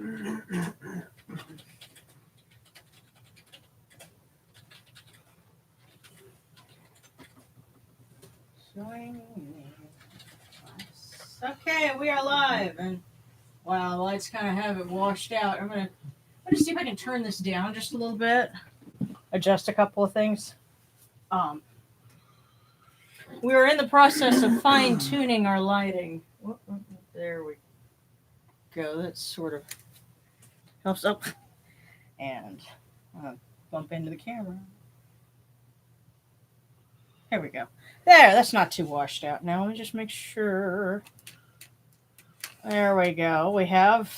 Okay, we are live, and while the lights kind of have it washed out, I'm gonna see if I can turn this down just a little bit, adjust a couple of things. We are in the process of fine tuning our lighting. There we go. That sort of helps up, and bump into the camera. There we go. There, that's not too washed out. Now let me just make sure. There we go. We have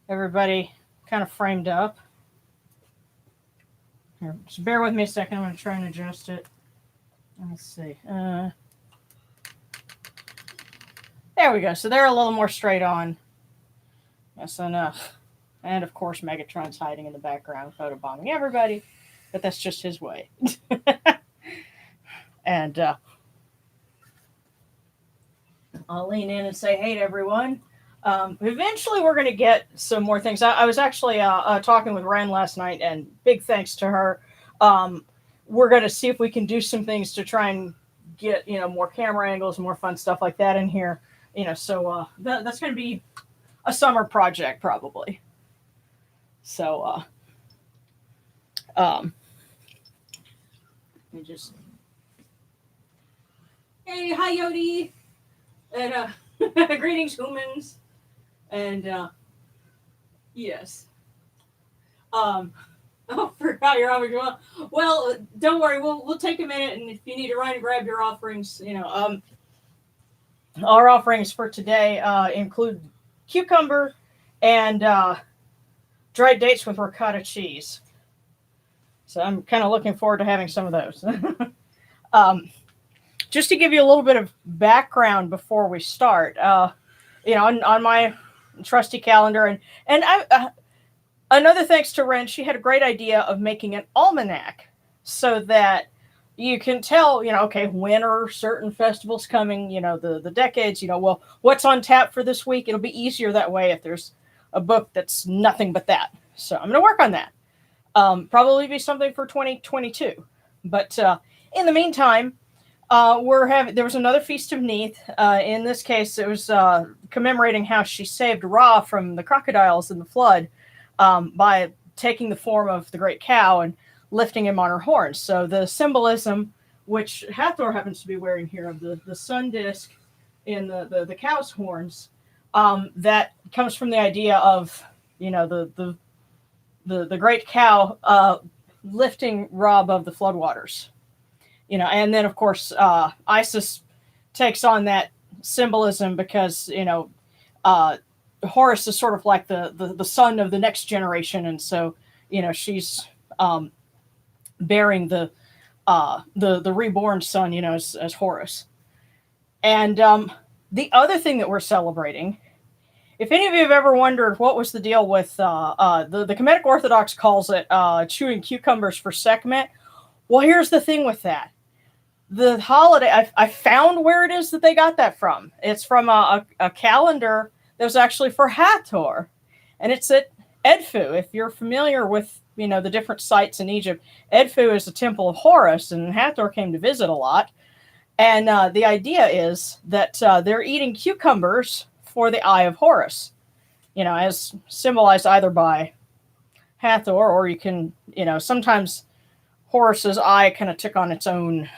everybody kind of framed up. Here, just bear with me a second. I'm going to try and adjust it. Let's see. There we go. So they're a little more straight on. That's enough. And of course, Megatron's hiding in the background, photobombing everybody. But that's just his way. And I'll lean in and say, hey to everyone. Eventually, we're going to get some more things. I was actually talking with Ren last night, and big thanks to her. We're going to see if we can do some things to try and get, more camera angles and more fun stuff like that in here. So that's going to be a summer project probably. So, let me just. Hey, hi Yodi, and greetings humans, and yes. Oh, forgot your offering. Well, don't worry, we'll take a minute, and if you need to run and grab your offerings, our offerings for today include cucumber and dried dates with ricotta cheese. So I'm kind of looking forward to having some of those. Just to give you a little bit of background before we start, on my trusty calendar, and I another thanks to Ren, she had a great idea of making an almanac so that you can tell, okay, when are certain festivals coming, the decades, well, what's on tap for this week? It'll be easier that way if there's a book that's nothing but that. So I'm going to work on that. Probably be something for 2022. But in the meantime, there was another Feast of Neith. In this case, it was commemorating how she saved Ra from the crocodiles in the flood by taking the form of the great cow and lifting him on her horns. So the symbolism, which Hathor happens to be wearing here, of the sun disk in the cow's horns, that comes from the idea of the great cow lifting Ra above the floodwaters. And then, of course, Isis takes on that symbolism because, Horus is sort of like the son of the next generation. And so, she's bearing the reborn son, as Horus. And the other thing that we're celebrating, if any of you have ever wondered what was the deal with the Kemetic Orthodox calls it chewing cucumbers for Sekhmet. Well, here's the thing with that. The holiday, I found where it is that they got that from. It's from a calendar that was actually for Hathor. And it's at Edfu. If you're familiar with, the different sites in Egypt, Edfu is the temple of Horus, and Hathor came to visit a lot. And the idea is that they're eating cucumbers for the Eye of Horus, as symbolized either by Hathor, or you can, sometimes Horus's eye kind of took on its own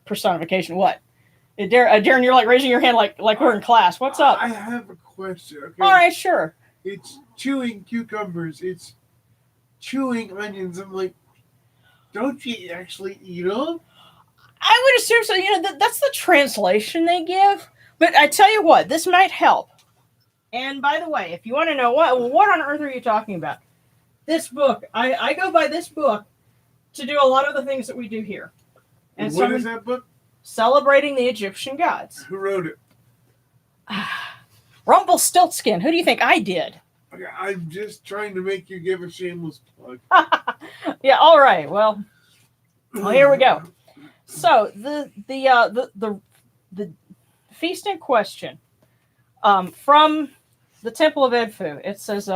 personification. What? Darren, you're like raising your hand like we're in class. What's up? I have a question. Okay. All right, sure. It's chewing cucumbers. It's chewing onions. I'm like, don't you actually eat them? I would assume so. That's the translation they give. But I tell you what, this might help. And by the way, if you want to know what on earth are you talking about? This book, I go by this book to do a lot of the things that we do here. And what is that book? Celebrating the Egyptian Gods. Who wrote it? Rumpelstiltskin. Who do you think I did? Okay, I'm just trying to make you give a shameless plug. Yeah, all right. Well, here we go. So the feast in question, from the Temple of Edfu. It says,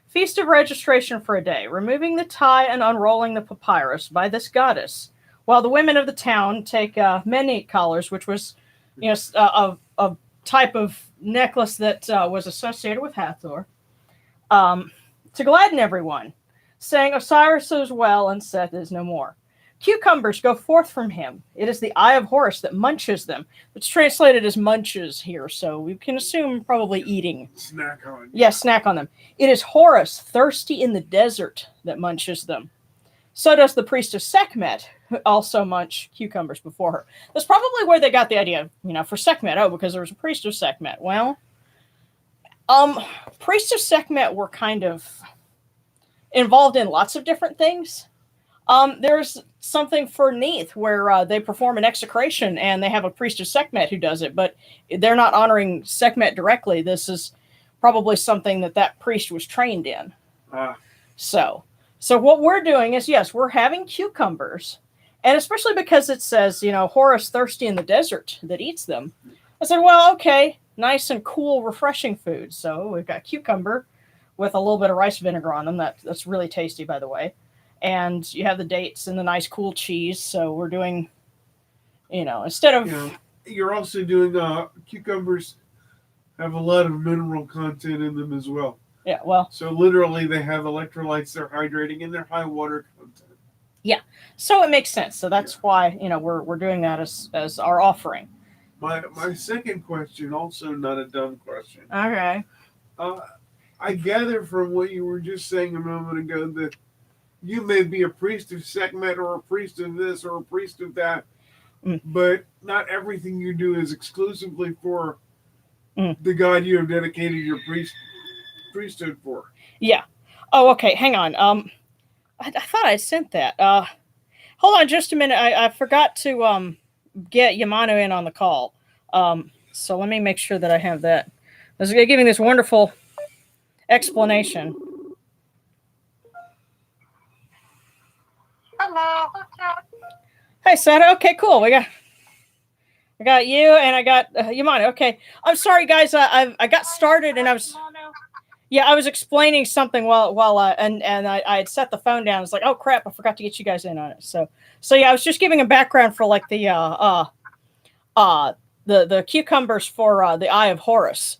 Feast of registration for a day, removing the tie and unrolling the papyrus by this goddess, while the women of the town take many collars, which was, a type of necklace that was associated with Hathor, to gladden everyone, saying, Osiris is well and Seth is no more. Cucumbers go forth from him. It is the Eye of Horus that munches them. It's translated as munches here, so we can assume probably eating. Snack on. Yeah, snack on them. It is Horus, thirsty in the desert, that munches them. So does the priest of Sekhmet, who also munch cucumbers before her. That's probably where they got the idea, for Sekhmet. Oh, because there was a priest of Sekhmet. Well, priests of Sekhmet were kind of involved in lots of different things. There's something for Neith where they perform an execration and they have a priest of Sekhmet who does it, but they're not honoring Sekhmet directly. This is probably something that priest was trained in. So what we're doing is, yes, we're having cucumbers, and especially because it says, Horus thirsty in the desert that eats them. I said, well, okay, nice and cool, refreshing food. So we've got cucumber with a little bit of rice vinegar on them. That's really tasty, by the way. And you have the dates and the nice cool cheese. So we're doing, instead of... You're also doing cucumbers have a lot of mineral content in them as well. Yeah, well... So literally they have electrolytes, they're hydrating, and they're high water content. Yeah, so it makes sense. So that's why, we're doing that as our offering. My second question, also not a dumb question. Okay. I gather from what you were just saying a moment ago that you may be a priest of Sekhmet or a priest of this or a priest of that, but not everything you do is exclusively for the god you have dedicated your priesthood for. Yeah. Oh, okay. Hang on. I thought I sent that. Hold on just a minute. I forgot to get Yamano in on the call. So let me make sure that I have that. I was giving this wonderful explanation. Hello. Hey, Sada. Okay, cool. I got you, and I got Yamano. Okay, I'm sorry, guys. I got started, and I was explaining something while I had set the phone down. It's like, oh crap, I forgot to get you guys in on it. So yeah, I was just giving a background for like the cucumbers for the Eye of Horus.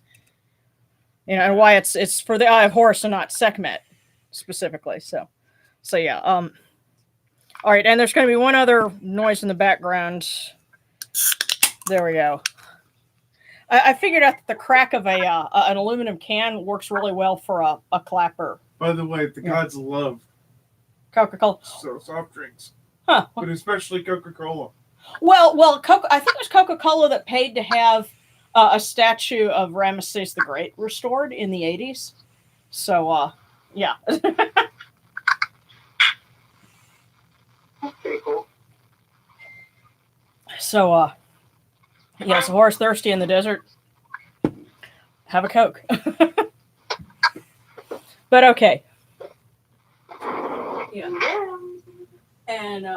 And why it's for the Eye of Horus and not Sekhmet specifically. So yeah. All right, and there's going to be one other noise in the background. There we go. I figured out that the crack of an aluminum can works really well for a clapper. By the way, the gods love Coca-Cola. So soft drinks. Huh. But especially Coca-Cola. Well, I think it was Coca-Cola that paid to have a statue of Ramesses the Great restored in the 80s. So, yeah. Pretty cool. So, yes, Horus thirsty in the desert. Have a Coke. But okay. Yeah. And,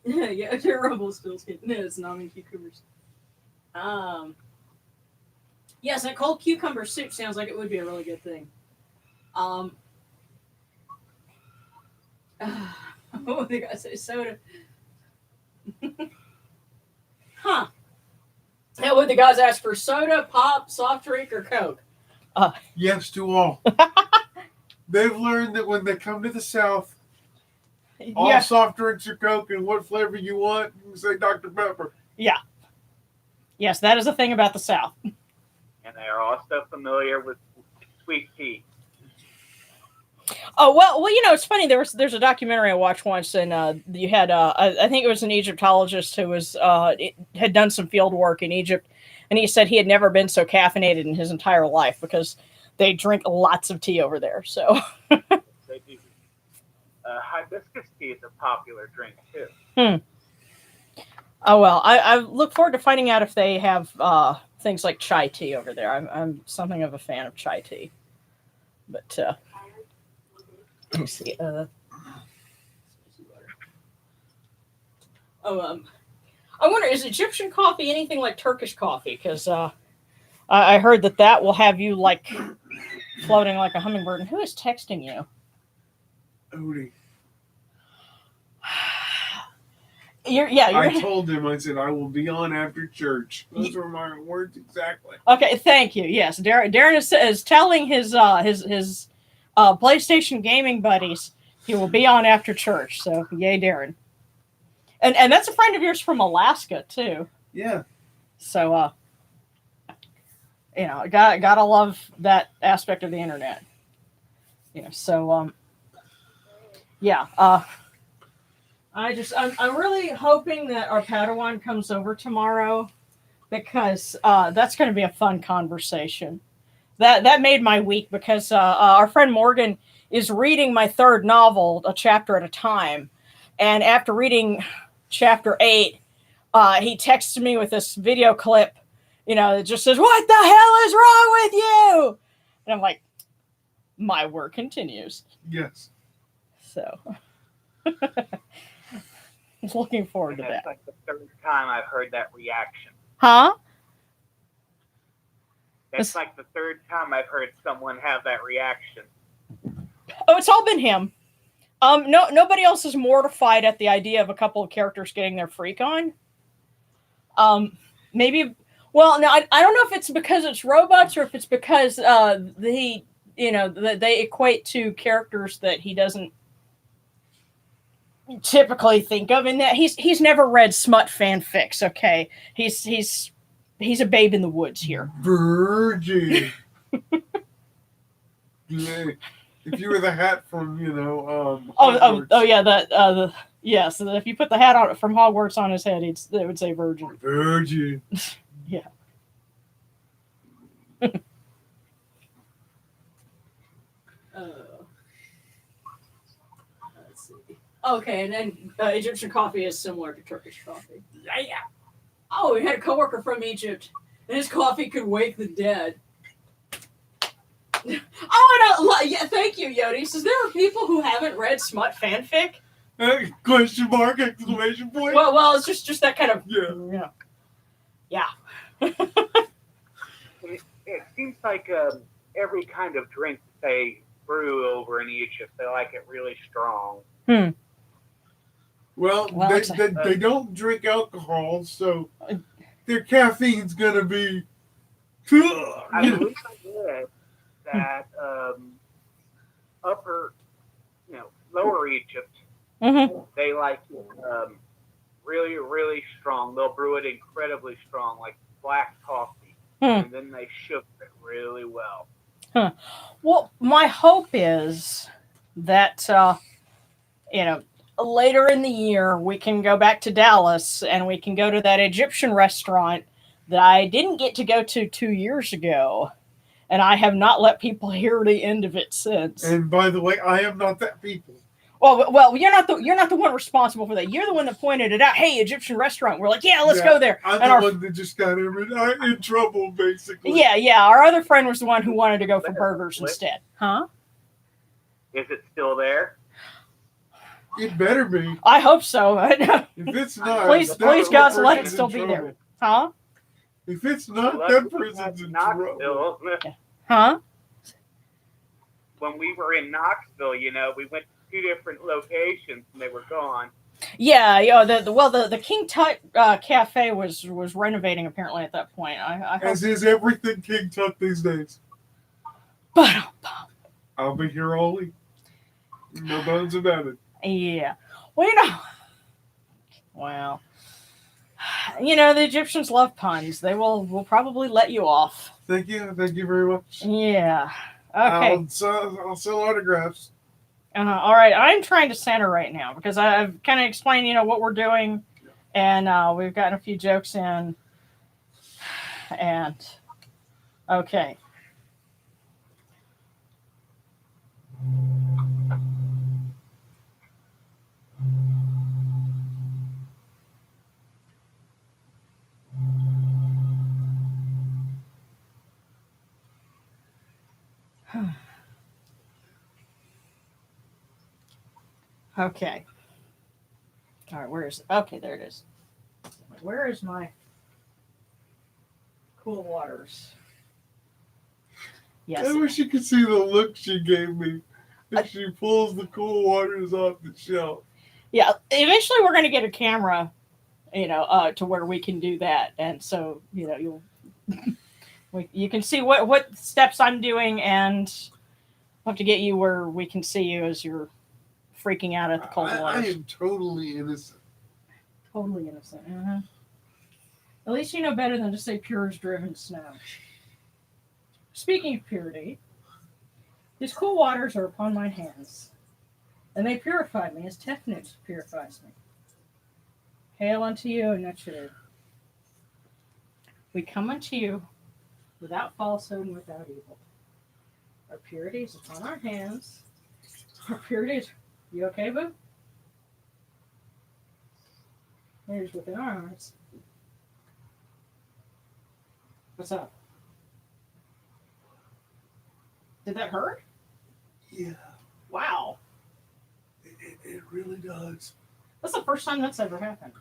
yeah, terrible still skin. It's not in cucumbers. Yes, a cold cucumber soup sounds like it would be a really good thing. What did I say? Soda. Huh. Now, would the guys ask for soda, pop, soft drink, or Coke? Yes to all. They've learned that when they come to the South, all soft drinks are Coke, and what flavor you want, you can say Dr. Pepper. Yeah. Yes, that is the thing about the South. And they are also familiar with sweet tea. Oh, well, it's funny. There's a documentary I watched once, and you had I think it was an Egyptologist who was had done some field work in Egypt, and he said he had never been so caffeinated in his entire life because they drink lots of tea over there. So hibiscus tea is a popular drink too. Oh well, I look forward to finding out if they have things like chai tea over there. I'm something of a fan of chai tea, but. Let me see. I wonder, is Egyptian coffee anything like Turkish coffee? Because I heard that will have you like floating like a hummingbird. And who is texting you? Odie. You're I told him, I said, I will be on after church. Those were my words exactly. Okay, thank you. Yes, Darren is telling his PlayStation gaming buddies he will be on after church. So yay, Darren. And that's a friend of yours from Alaska too. Yeah. So gotta love that aspect of the internet. I'm really hoping that our Padawan comes over tomorrow because that's going to be a fun conversation. That made my week because our friend Morgan is reading my third novel a chapter at a time, and after reading chapter 8, he texted me with this video clip, that just says, "What the hell is wrong with you?" And I'm like, my work continues. Yes. So. Looking forward to that. That's like the third time I've heard that reaction. Huh? That's like the third time I've heard someone have that reaction. Oh, it's all been him. Nobody else is mortified at the idea of a couple of characters getting their freak on. Maybe. Well, no, I don't know if it's because it's robots or if it's because they equate to characters that he doesn't typically think of, in that he's never read smut fanfics. Okay, he's a babe in the woods here. Virgin. If you were the hat from Hogwarts. Yes, if you put the hat on from Hogwarts on his head, it would say virgin. Virgin. Yeah. Let's see. Okay, and then Egyptian coffee is similar to Turkish coffee. Yeah. Oh, we had a coworker from Egypt, and his coffee could wake the dead. Oh, and thank you, Yodi. He says there are people who haven't read smut fanfic. Question mark! Exclamation point! Well, it's just that kind of yeah. It seems like every kind of drink they brew over in Egypt, they like it really strong. Well, they don't drink alcohol, so their caffeine's gonna be. I believe I read that lower Egypt, they like really, really strong. They'll brew it incredibly strong, like black coffee, and then they sugar it really well. Well, my hope is that later in the year we can go back to Dallas and we can go to that Egyptian restaurant that I didn't get to go to 2 years ago, and I have not let people hear the end of it since. And by the way, I am not that people. Well, you're not the one responsible for that. You're the one that pointed it out. Hey, Egyptian restaurant. We're like, let's go there. I'm the one that just got in trouble, basically. Yeah. Our other friend was the one who wanted to go for burgers instead. Huh? Is it still there? It better be. I hope so. If it's not, please, God, let it still be there. Huh? If it's not, that person's in trouble. Huh? When we were in Knoxville, we went to 2 different locations and they were gone. Yeah, the King Tut Cafe was renovating apparently at that point. As is everything King Tut these days. I'll be here all week. No bones about it. Yeah. Well, the Egyptians love puns. They will probably let you off. Thank you very much. Yeah. Okay. I'll sell autographs. All right. I'm trying to center right now because I've kind of explained, what we're doing, and we've gotten a few jokes in. And okay. Okay. All right, where is it? Okay, there it is. Where is my cool waters? Yes. I wish you could see the look she gave me as she pulls the cool waters off the shelf. Yeah. Eventually, we're going to get a camera, to where we can do that, and so you can see what steps I'm doing, and I'll have to get you where we can see you as you're freaking out at the cold I waters. am totally innocent. Totally innocent. Uh-huh. At least you know better than to say pure as driven snow. Speaking of purity, these cool waters are upon my hands, and they purify me as Tefnut purifies me. Hail unto you, Nechu. We come unto you without falsehood and without evil. Our purity is upon our hands. Our purity is... You okay, boo? It is within our hearts. What's up? Did that hurt? Yeah. Wow. It really does. That's the first time that's ever happened.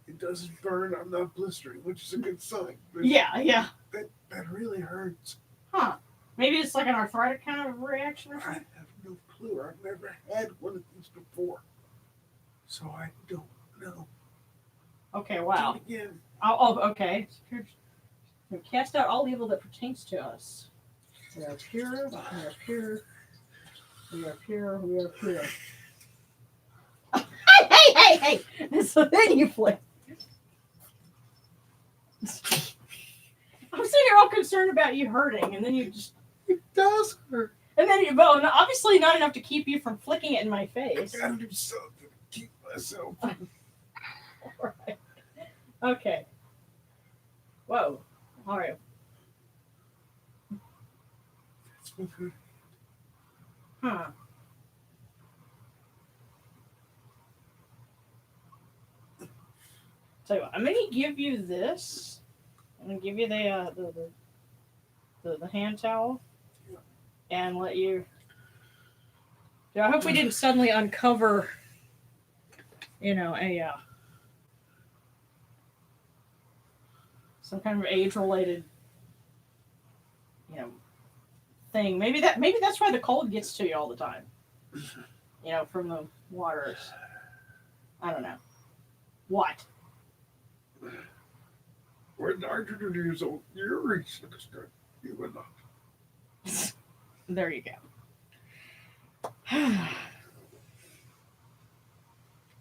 It doesn't burn. I'm not blistering, which is a good sign. But Yeah. That really hurts. Huh. Maybe it's like an arthritic kind of reaction or I something? have no clue. I've never had one of these before. So I don't know. Okay, wow. Do it again. Oh, okay. We cast out all evil that pertains to us. We are pure, we are pure, we are pure, we are pure. Hey! So then you flip. I'm sitting here all concerned about you hurting, and then you just... It does hurt. And then well, obviously not enough to keep you from flicking it in my face. I gotta do something to keep myself. All right. Okay. Whoa. All right. That's my good. Huh. Tell you what, I'm gonna give you this. I'm gonna give you the hand towel, and let you. Yeah, I hope we didn't suddenly uncover, some kind of age-related, thing. Maybe that's why the cold gets to you all the time. From the waters. I don't know. What? We're 900 years old. You're reaching this good. You would not. There you go.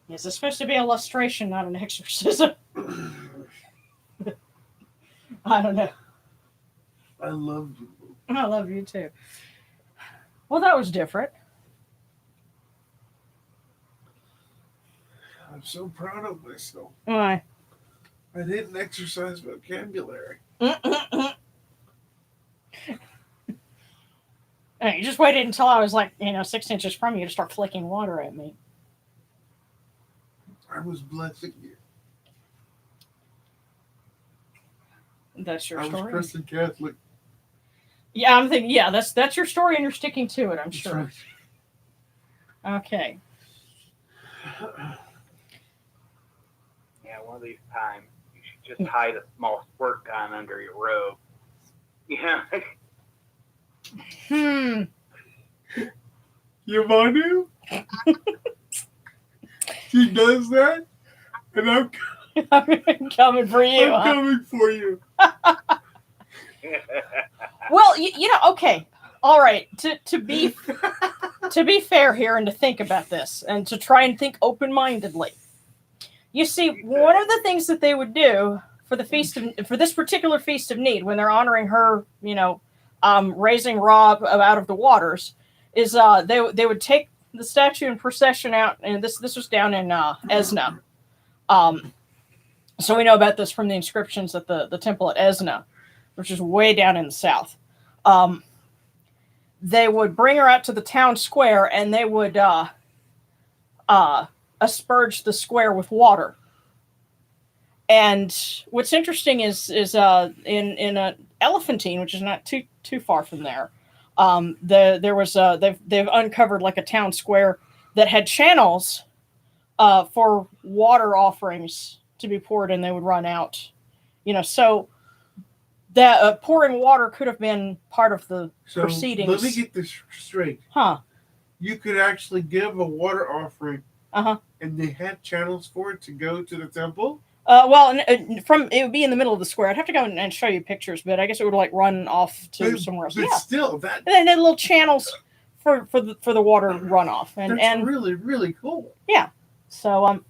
Yes, it's supposed to be a lustration, not an exorcism. I don't know. I love you. I love you too. Well, that was different. I'm so proud of myself. Why? I didn't exercise vocabulary. Hey, you just waited until I was 6 inches from you to start flicking water at me. I was blessing you. That's your I story. was Christian Catholic. Yeah, I'm thinking. Yeah, that's your story, and you're sticking to it. I'm That's sure. right. Okay. Yeah, one of these times you should just hide a small squirt gun under your robe. Yeah. You want to? She does that, and I'm coming for you. coming for you. Well, okay, all right. To be fair here, and to think about this, and to try and think open-mindedly. You see, one of the things that they would do for this particular feast of Neith, when they're honoring her, raising Rob out of the waters, is they would take the statue in procession out, and this was down in Esna. So we know about this from the inscriptions at the temple at Esna, which is way down in the south. They would bring her out to the town square, and they would asperge the square with water. And what's interesting is in Elephantine, which is not too far from there, they've uncovered like a town square that had channels for water offerings to be poured, and they would run out. So that pouring water could have been part of the So proceedings. let me get this straight. Huh. You could actually give a water offering, Uh-huh. and they had channels for it to go to the temple? Well, from it would be in the middle of the square. I'd have to go and show you pictures, but I guess it would like run off to somewhere else. But Yeah. still, that And then little channels for the water runoff. And really, really cool. yeah. So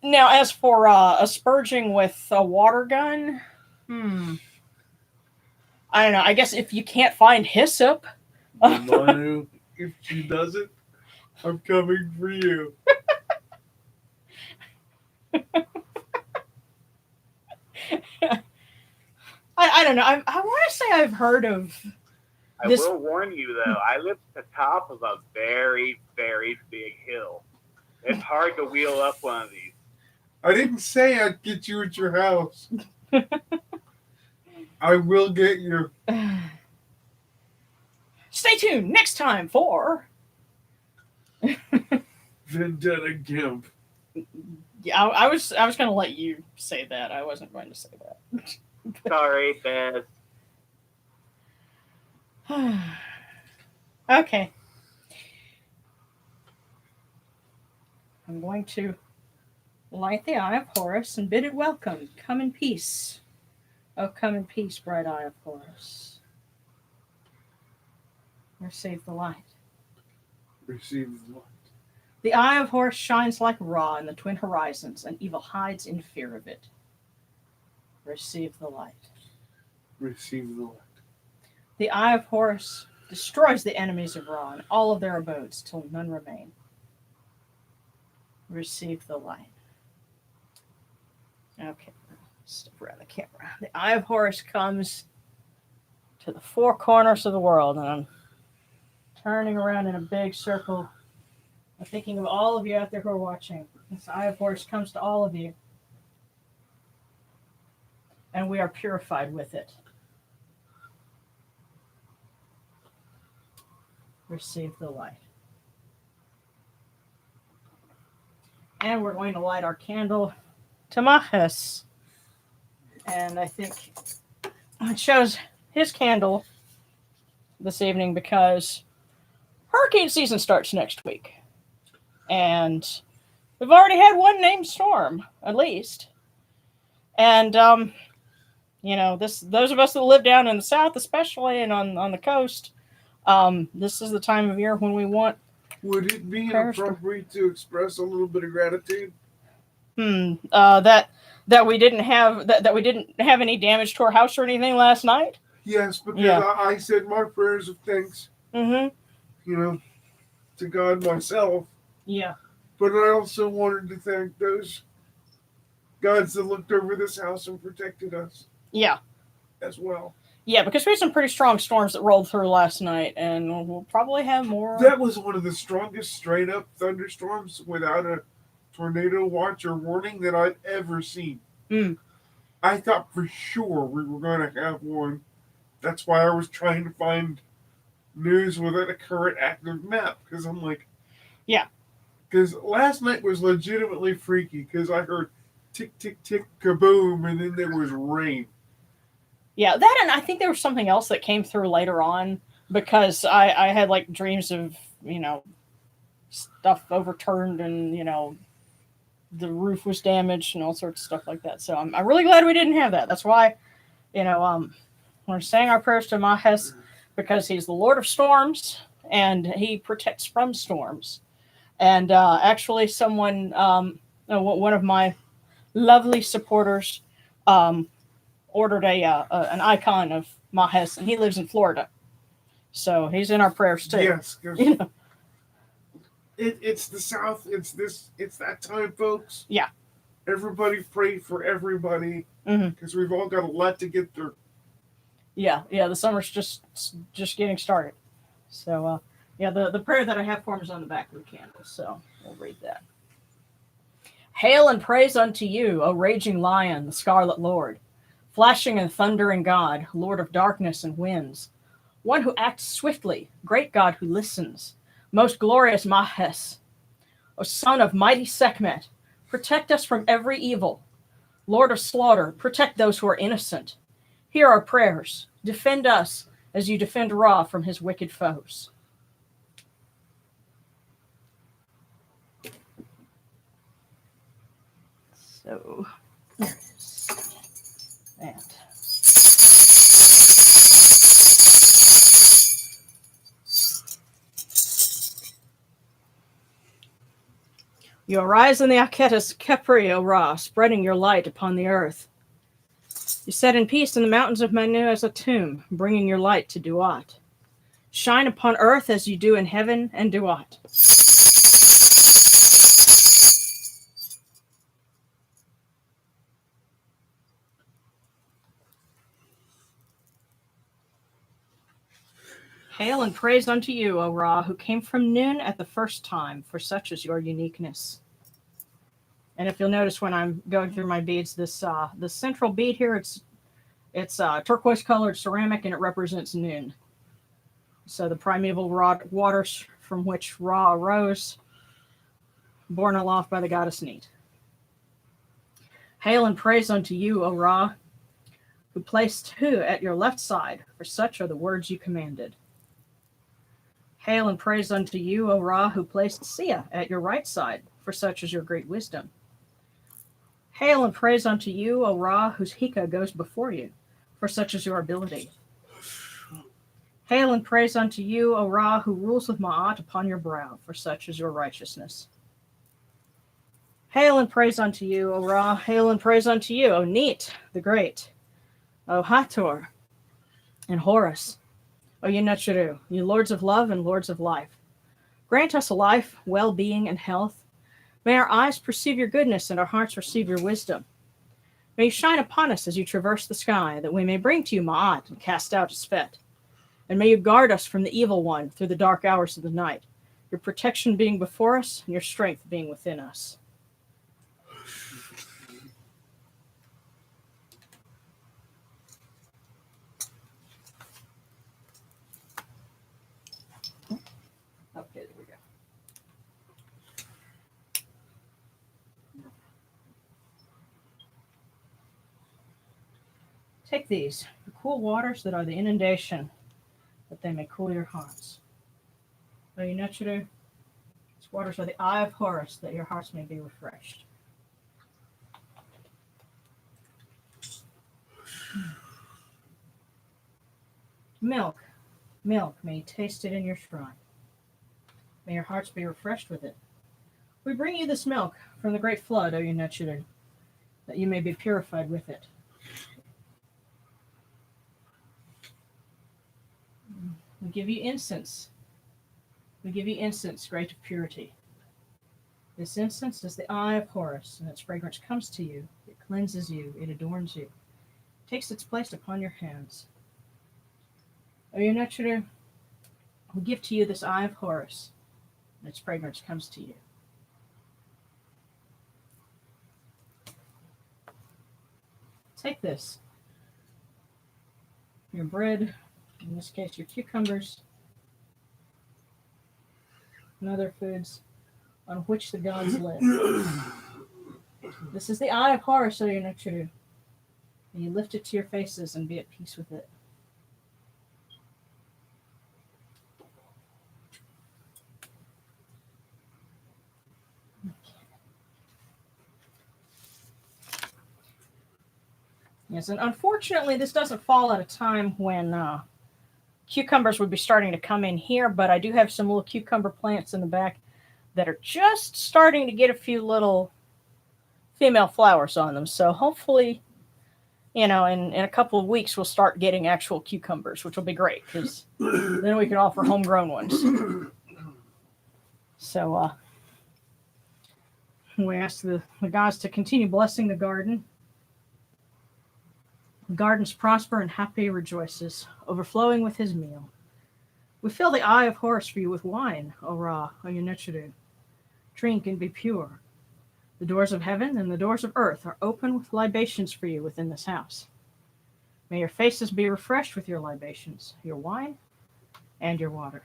now as for a spurging with a water gun, I don't know. I guess if you can't find hyssop. Manu, if she does it, I'm coming for you. I don't know. I want to say I've heard of. I will warn you, though, I live at the top of a very, very big hill. It's hard to wheel up one of these. I didn't say I'd get you at your house. I will get you. Stay tuned next time for Vendetta Gimp. Yeah, I was going to let you say that. I wasn't going to say that. Sorry, Beth. Okay. I'm going to light the Eye of Horus and bid it welcome. Come in peace. Oh, come in peace, bright Eye of Horus. Receive the light. Receive the light. The Eye of Horus shines like Ra in the twin horizons, and evil hides in fear of it. Receive the light. Receive the light. The Eye of Horus destroys the enemies of Ra and all of their abodes till none remain. Receive the light. Okay, step around the camera. The Eye of Horus comes to the four corners of the world, and I'm turning around in a big circle. I'm thinking of all of you out there who are watching. This Eye of Horus comes to all of you, and we are purified with it. Receive the light. And we're going to light our candle to Mahis. And I think I chose his candle this evening because hurricane season starts next week. And we've already had one named storm, at least. And, those of us that live down in the south, especially, and on the coast, this is the time of year when we want. Would it be appropriate to express a little bit of gratitude? That we didn't have any damage to our house or anything last night? Yes, because I said my prayers of thanks. Mm-hmm. To God myself. Yeah. But I also wanted to thank those gods that looked over this house and protected us. Yeah. As well. Yeah, because we had some pretty strong storms that rolled through last night, and we'll probably have more. That was one of the strongest straight-up thunderstorms without a tornado watch or warning that I've ever seen. I thought for sure we were going to have one. That's why I was trying to find news without a current active map, because I'm like... Yeah. Because last night was legitimately freaky, because I heard tick, tick, tick, kaboom, and then there was rain. Yeah, that, and I think there was something else that came through later on, because I had like dreams of, stuff overturned and, the roof was damaged and all sorts of stuff like that. So I'm really glad we didn't have that. That's why, we're saying our prayers to Mahis, because he's the Lord of Storms and he protects from storms. And actually someone, one of my lovely supporters, ordered an icon of Mahis, and he lives in Florida, so he's in our prayers too. Yes, it's the South. It's that time, folks. Yeah, everybody pray for everybody, because we've all got a lot to get through. Yeah. The summer's just getting started. So the prayer that I have for him is on the back of the candle, so we'll read that. Hail and praise unto you, O raging lion, the scarlet lord, flashing and thundering God, Lord of darkness and winds, one who acts swiftly, great God who listens, most glorious Mahis, O son of mighty Sekhmet, protect us from every evil. Lord of slaughter, protect those who are innocent. Hear our prayers. Defend us as you defend Ra from his wicked foes. So, and you arise in the Aketis Kepri, O Ra, spreading your light upon the earth. You set in peace in the mountains of Manu as a tomb, bringing your light to Duat. Shine upon earth as you do in heaven and Duat. Hail and praise unto you, O Ra, who came from noon at the first time, for such is your uniqueness. And if you'll notice when I'm going through my beads, this the central bead here, it's turquoise colored ceramic, and it represents noon. So the primeval waters from which Ra arose, borne aloft by the goddess Neith. Hail and praise unto you, O Ra, who placed Hu at your left side, for such are the words you commanded. Hail and praise unto you, O Ra, who placed Sia at your right side, for such is your great wisdom. Hail and praise unto you, O Ra, whose Hika goes before you, for such is your ability. Hail and praise unto you, O Ra, who rules with Ma'at upon your brow, for such is your righteousness. Hail and praise unto you, O Ra, hail and praise unto you, O Neith, the great, O Hathor, and Horus, O Yenetcheru, you lords of love and lords of life. Grant us life, well-being, and health. May our eyes perceive your goodness and our hearts receive your wisdom. May you shine upon us as you traverse the sky, that we may bring to you Ma'at and cast out his fet. And may you guard us from the evil one through the dark hours of the night, your protection being before us and your strength being within us. Okay, there we go. Take these, the cool waters that are the inundation, that they may cool your hearts. O Yenetcheru, these waters are the Eye of Horus, that your hearts may be refreshed. Milk, milk, may you taste it in your shrine. May your hearts be refreshed with it. We bring you this milk from the great flood, O Yenetcheru, that you may be purified with it. We give you incense. We give you incense, great of purity. This incense is the Eye of Horus, and its fragrance comes to you. It cleanses you. It adorns you. It takes its place upon your hands. O Yenetcheru, we give to you this Eye of Horus, and its fragrance comes to you. Take this. Your bread, in this case your cucumbers, and other foods on which the gods live. This is the Eye of Horus, O Yenetcheru, and you lift it to your faces and be at peace with it. Yes, and unfortunately this doesn't fall at a time when cucumbers would be starting to come in here, but I do have some little cucumber plants in the back that are just starting to get a few little female flowers on them. So hopefully, in a couple of weeks, we'll start getting actual cucumbers, which will be great, because then we can offer homegrown ones. So we ask the gods to continue blessing the garden. The gardens prosper and happy rejoices, overflowing with his meal. We fill the Eye of Horus for you with wine, O Ra, O Yenetcheru. Drink and be pure. The doors of heaven and the doors of earth are open with libations for you within this house. May your faces be refreshed with your libations, your wine, and your water.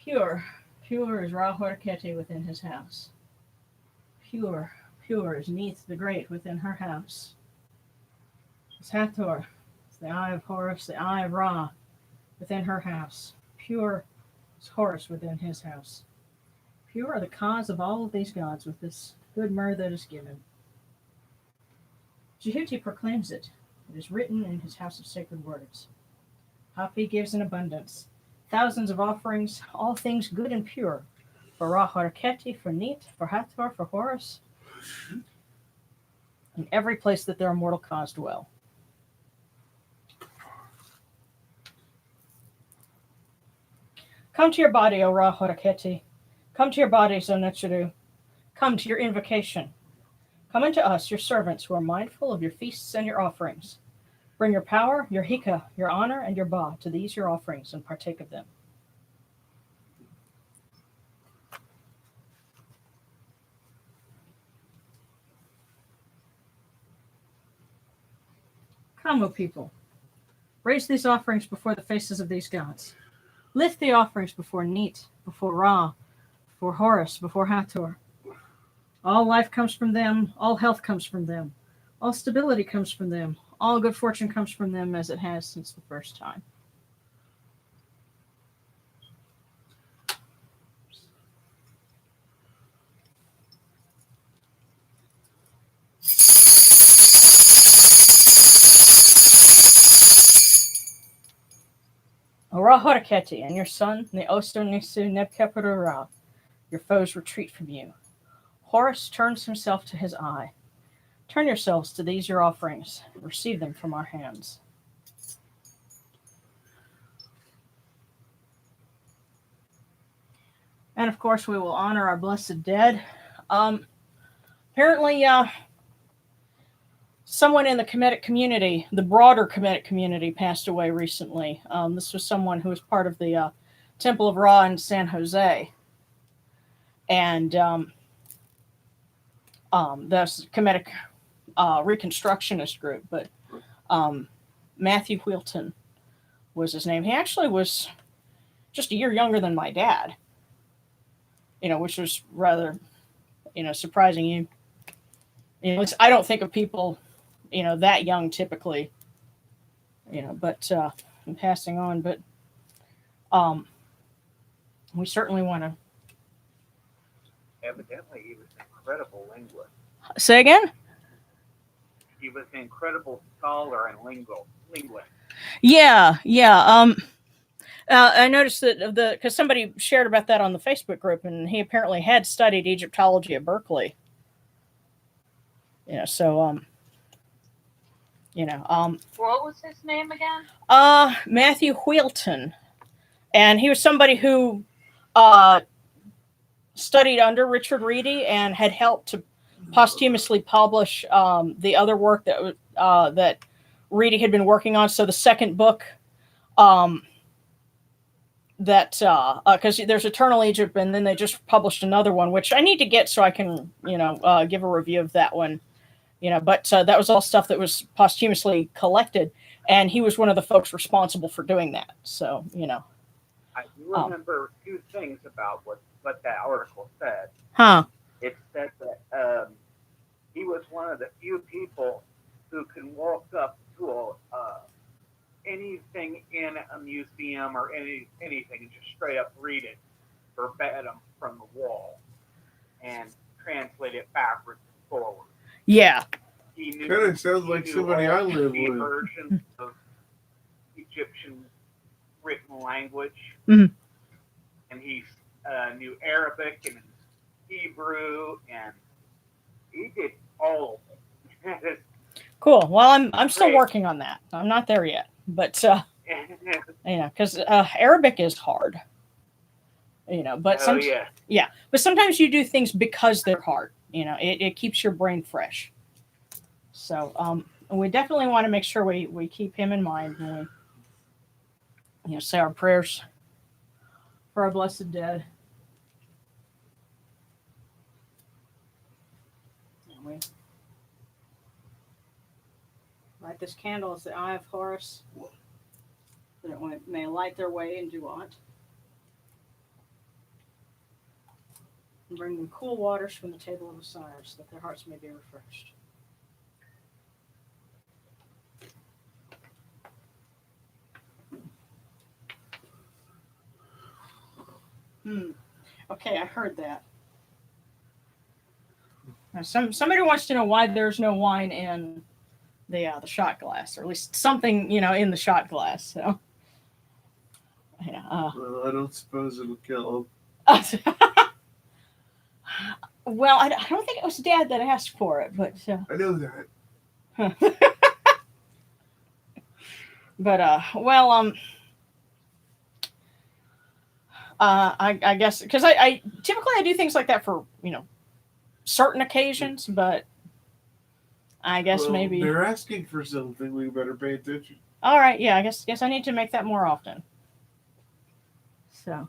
Pure, pure is Ra Horaketi within his house. Pure, pure is Neith the Great within her house. It's Hathor, it's the Eye of Horus, the Eye of Ra within her house. Pure is Horus within his house. Pure are the cause of all of these gods with this good myrrh that is given. Jehuti proclaims it. It is written in his house of sacred words. Hapi gives in abundance. Thousands of offerings, all things good and pure. For Ra Horaketi, for Neith, for Hathor, for Horus. In every place that their immortal cause dwell. Come to your body, O Ra Horaketi. Come to your bodies, O Necheru. Come to your invocation. Come unto us, your servants, who are mindful of your feasts and your offerings. Bring your power, your hika, your honor, and your ba to these your offerings, and partake of them. Come, O people. Raise these offerings before the faces of these gods. Lift the offerings before Neith, before Ra, before Horus, before Hathor. All life comes from them, all health comes from them, all stability comes from them, all good fortune comes from them as it has since the first time. Ra Horaketi and your son, Neosto Nisu Nebkeperu Ra, your foes retreat from you. Horus turns himself to his eye. Turn yourselves to these your offerings. Receive them from our hands. And of course, we will honor our blessed dead. Apparently, someone in the Kemetic community, the broader Kemetic community, passed away recently. This was someone who was part of the Temple of Ra in San Jose. And that's Kemetic Reconstructionist group. But Matthew Wheelton was his name. He actually was just a year younger than my dad, which was rather, surprising. I don't think of people, that young typically, but I'm passing on. But we certainly want to. Evidently, he was an incredible linguist. Say again? He was an incredible scholar and linguist. Yeah. I noticed that because somebody shared about that on the Facebook group, and he apparently had studied Egyptology at Berkeley. So what was his name again? Matthew Wheelton, and he was somebody who studied under Richard Reedy and had helped to posthumously publish the other work that Reedy had been working on. So the second book, that because there's Eternal Egypt, and then they just published another one, which I need to get so I can give a review of that one. But that was all stuff that was posthumously collected, and he was one of the folks responsible for doing that. So I do remember two things about what that article said. Huh? It said that he was one of the few people who can walk up to anything in a museum or anything and just straight up read it verbatim from the wall and translate it backwards and forward. Yeah. Kind of sounds like somebody I live with. Versions of Egyptian written language, mm-hmm. and he knew Arabic and Hebrew, and he did all of it. Cool. Well, I'm still working on that. I'm not there yet, but because Arabic is hard. But but sometimes you do things because they're hard. It keeps your brain fresh. So we definitely want to make sure we keep him in mind when we say our prayers for our blessed dead. And we light this candle as the Eye of Horus, that it may light their way and do aught. and bring them cool waters from the table of Osiris, that their hearts may be refreshed. Okay, I heard that. Now, somebody wants to know why there's no wine in the shot glass, or at least something, in the shot glass. So, yeah. Well, I don't suppose it'll kill Well, I don't think it was Dad that asked for it, but I know that. but I guess because I typically I do things like that for certain occasions, but I guess maybe they're asking for something. We better pay attention. All right, yeah, I guess I need to make that more often. So,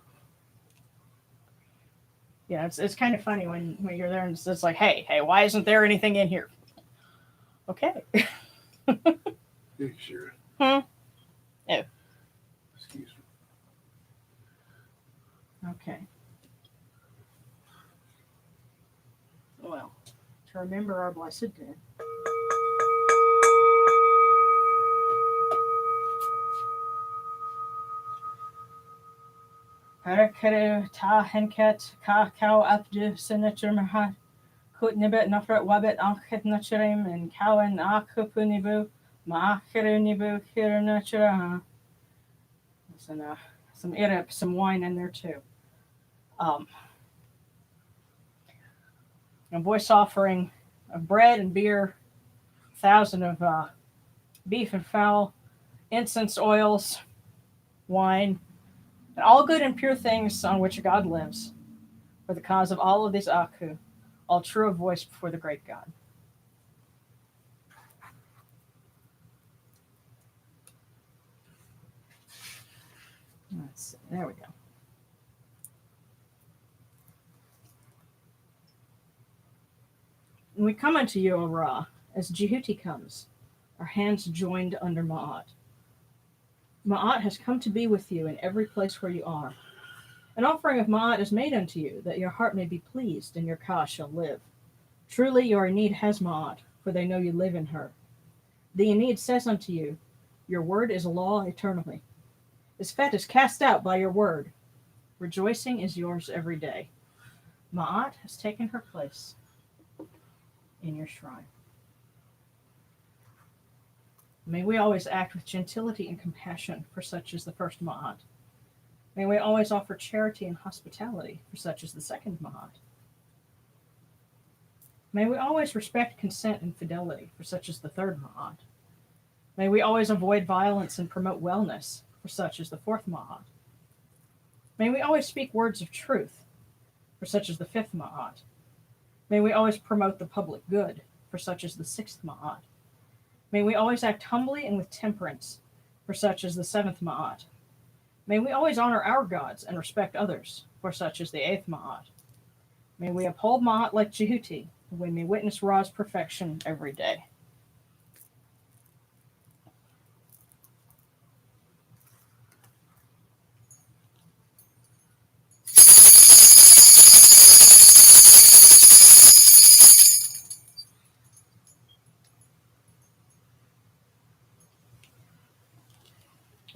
yeah, it's kind of funny when you're there and it's like, hey, why isn't there anything in here? Okay. Yeah, sure. Oh. Excuse me. Okay. Well, to remember our blessed dead. Harakere ta henket ka kau abdu senator mahat kut nibet nafrat wabet ankhet naturim and kawan akupunibu maakirunibu kirunachura. There's some irip, some wine in there too. A voice offering of bread and beer, 1,000 of beef and fowl, incense oils, wine, and all good and pure things on which God lives, for the cause of all of these Aku, all true of voice before the great God. Let's see, there we go. We come unto you, O Ra, as Jehuti comes, our hands joined under Ma'at. Ma'at has come to be with you in every place where you are. An offering of Ma'at is made unto you, that your heart may be pleased, and your Ka shall live. Truly your Enid has Ma'at, for they know you live in her. The Enid says unto you, your word is law eternally. Isfet is cast out by your word. Rejoicing is yours every day. Ma'at has taken her place in your shrine. May we always act with gentility and compassion for such as the first Ma'at. May we always offer charity and hospitality for such as the second Ma'at. May we always respect consent and fidelity for such as the third Ma'at. May we always avoid violence and promote wellness for such as the fourth Ma'at. May we always speak words of truth for such as the fifth Ma'at. May we always promote the public good for such as the sixth Ma'at. May we always act humbly and with temperance for such as the seventh Ma'at. May we always honor our gods and respect others for such as the eighth Ma'at. May we uphold Ma'at like Jehuti, and we may witness Ra's perfection every day.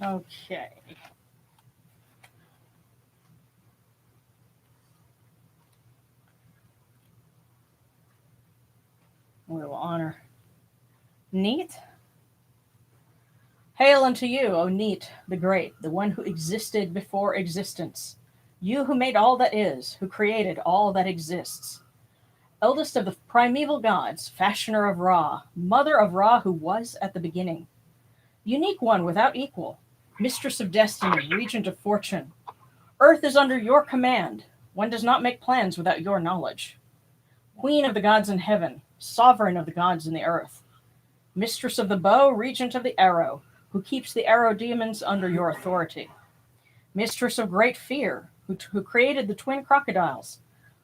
Okay. We will honor Neith. Hail unto you, O Neith the Great, the one who existed before existence. You who made all that is, who created all that exists. Eldest of the primeval gods, fashioner of Ra, mother of Ra who was at the beginning. Unique one without equal, mistress of destiny, regent of fortune. Earth is under your command. One does not make plans without your knowledge. Queen of the gods in heaven, sovereign of the gods in the earth. Mistress of the bow, regent of the arrow, who keeps the arrow demons under your authority. Mistress of great fear, who created the twin crocodiles.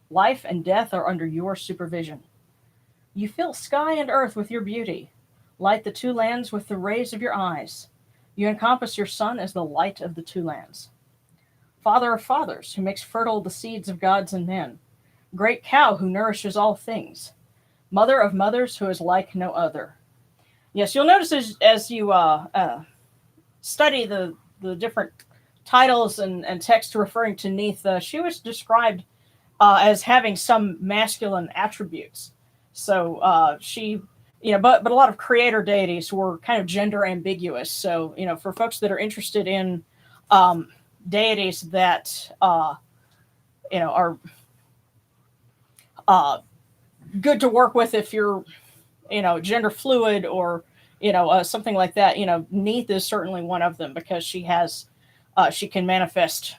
Life and death are under your supervision. You fill sky and earth with your beauty. Light the two lands with the rays of your eyes. You encompass your son as the light of the two lands. Father of fathers, who makes fertile the seeds of gods and men. great cow who nourishes all things, mother of mothers who is like no other. Yes, you'll notice as you study the different titles and text referring to Neith, she was described as having some masculine attributes. So she, but a lot of creator deities were kind of gender ambiguous. So, for folks that are interested in deities that, are good to work with if you're, gender fluid or, something like that, Neith is certainly one of them because she can manifest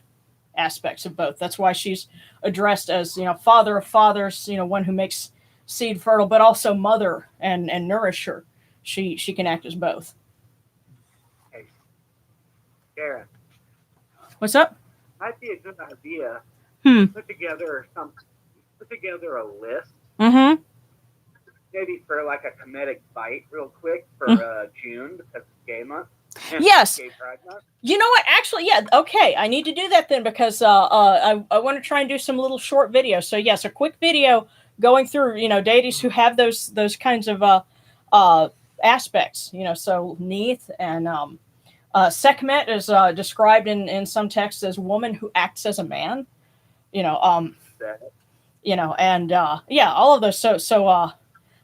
aspects of both. That's why she's addressed as, father of fathers, one who makes seed fertile, but also mother and nourisher. She can act as both. Hey, Sharon. What's up? Might be a good idea. Put together a list. Mm-hmm. Maybe for like a Kemetic bite real quick for June because it's gay month. Yes. Gay Pride month. You know what? Actually, yeah. Okay, I need to do that then because I want to try and do some little short videos. So yes, a quick video going through deities who have those kinds of aspects. So Neith and Sekhmet is described in some texts as woman who acts as a man. And all of those. So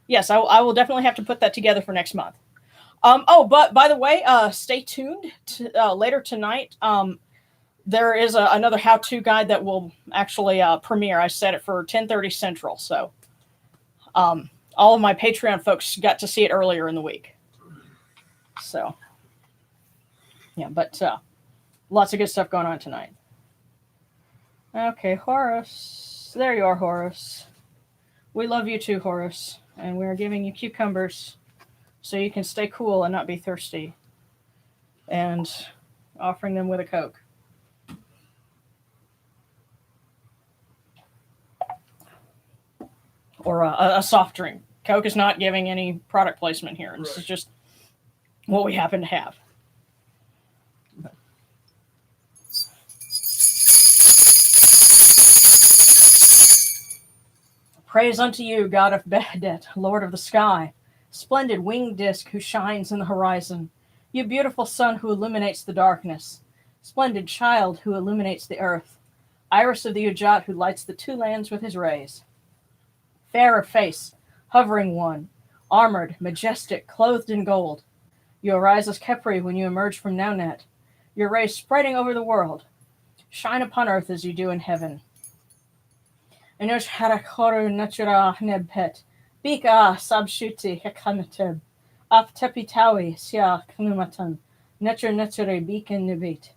yes, I will definitely have to put that together for next month. But by the way, stay tuned to, later tonight. There is another how-to guide that will actually premiere. I set it for 10:30 Central. So all of my Patreon folks got to see it earlier in the week. So yeah, but lots of good stuff going on tonight. Okay, Horus. There you are, Horus. We love you too, Horus. And we're giving you cucumbers so you can stay cool and not be thirsty. And offering them with a Coke. Or a soft drink. Coke is not giving any product placement here. This is just what we happen to have. Praise unto you, God of Behedet, Lord of the sky, splendid winged disk who shines in the horizon, you beautiful sun who illuminates the darkness, splendid child who illuminates the earth, iris of the Ujat who lights the two lands with his rays. Fair of face, hovering one, armored, majestic, clothed in gold. You arise as Khepri when you emerge from Naunet, your rays spreading over the world. Shine upon earth as you do in heaven. Enush harakoru natura nebhet, bika sabshuti hekanateb, af tepitawi sia knumatan, nature beacon nibit.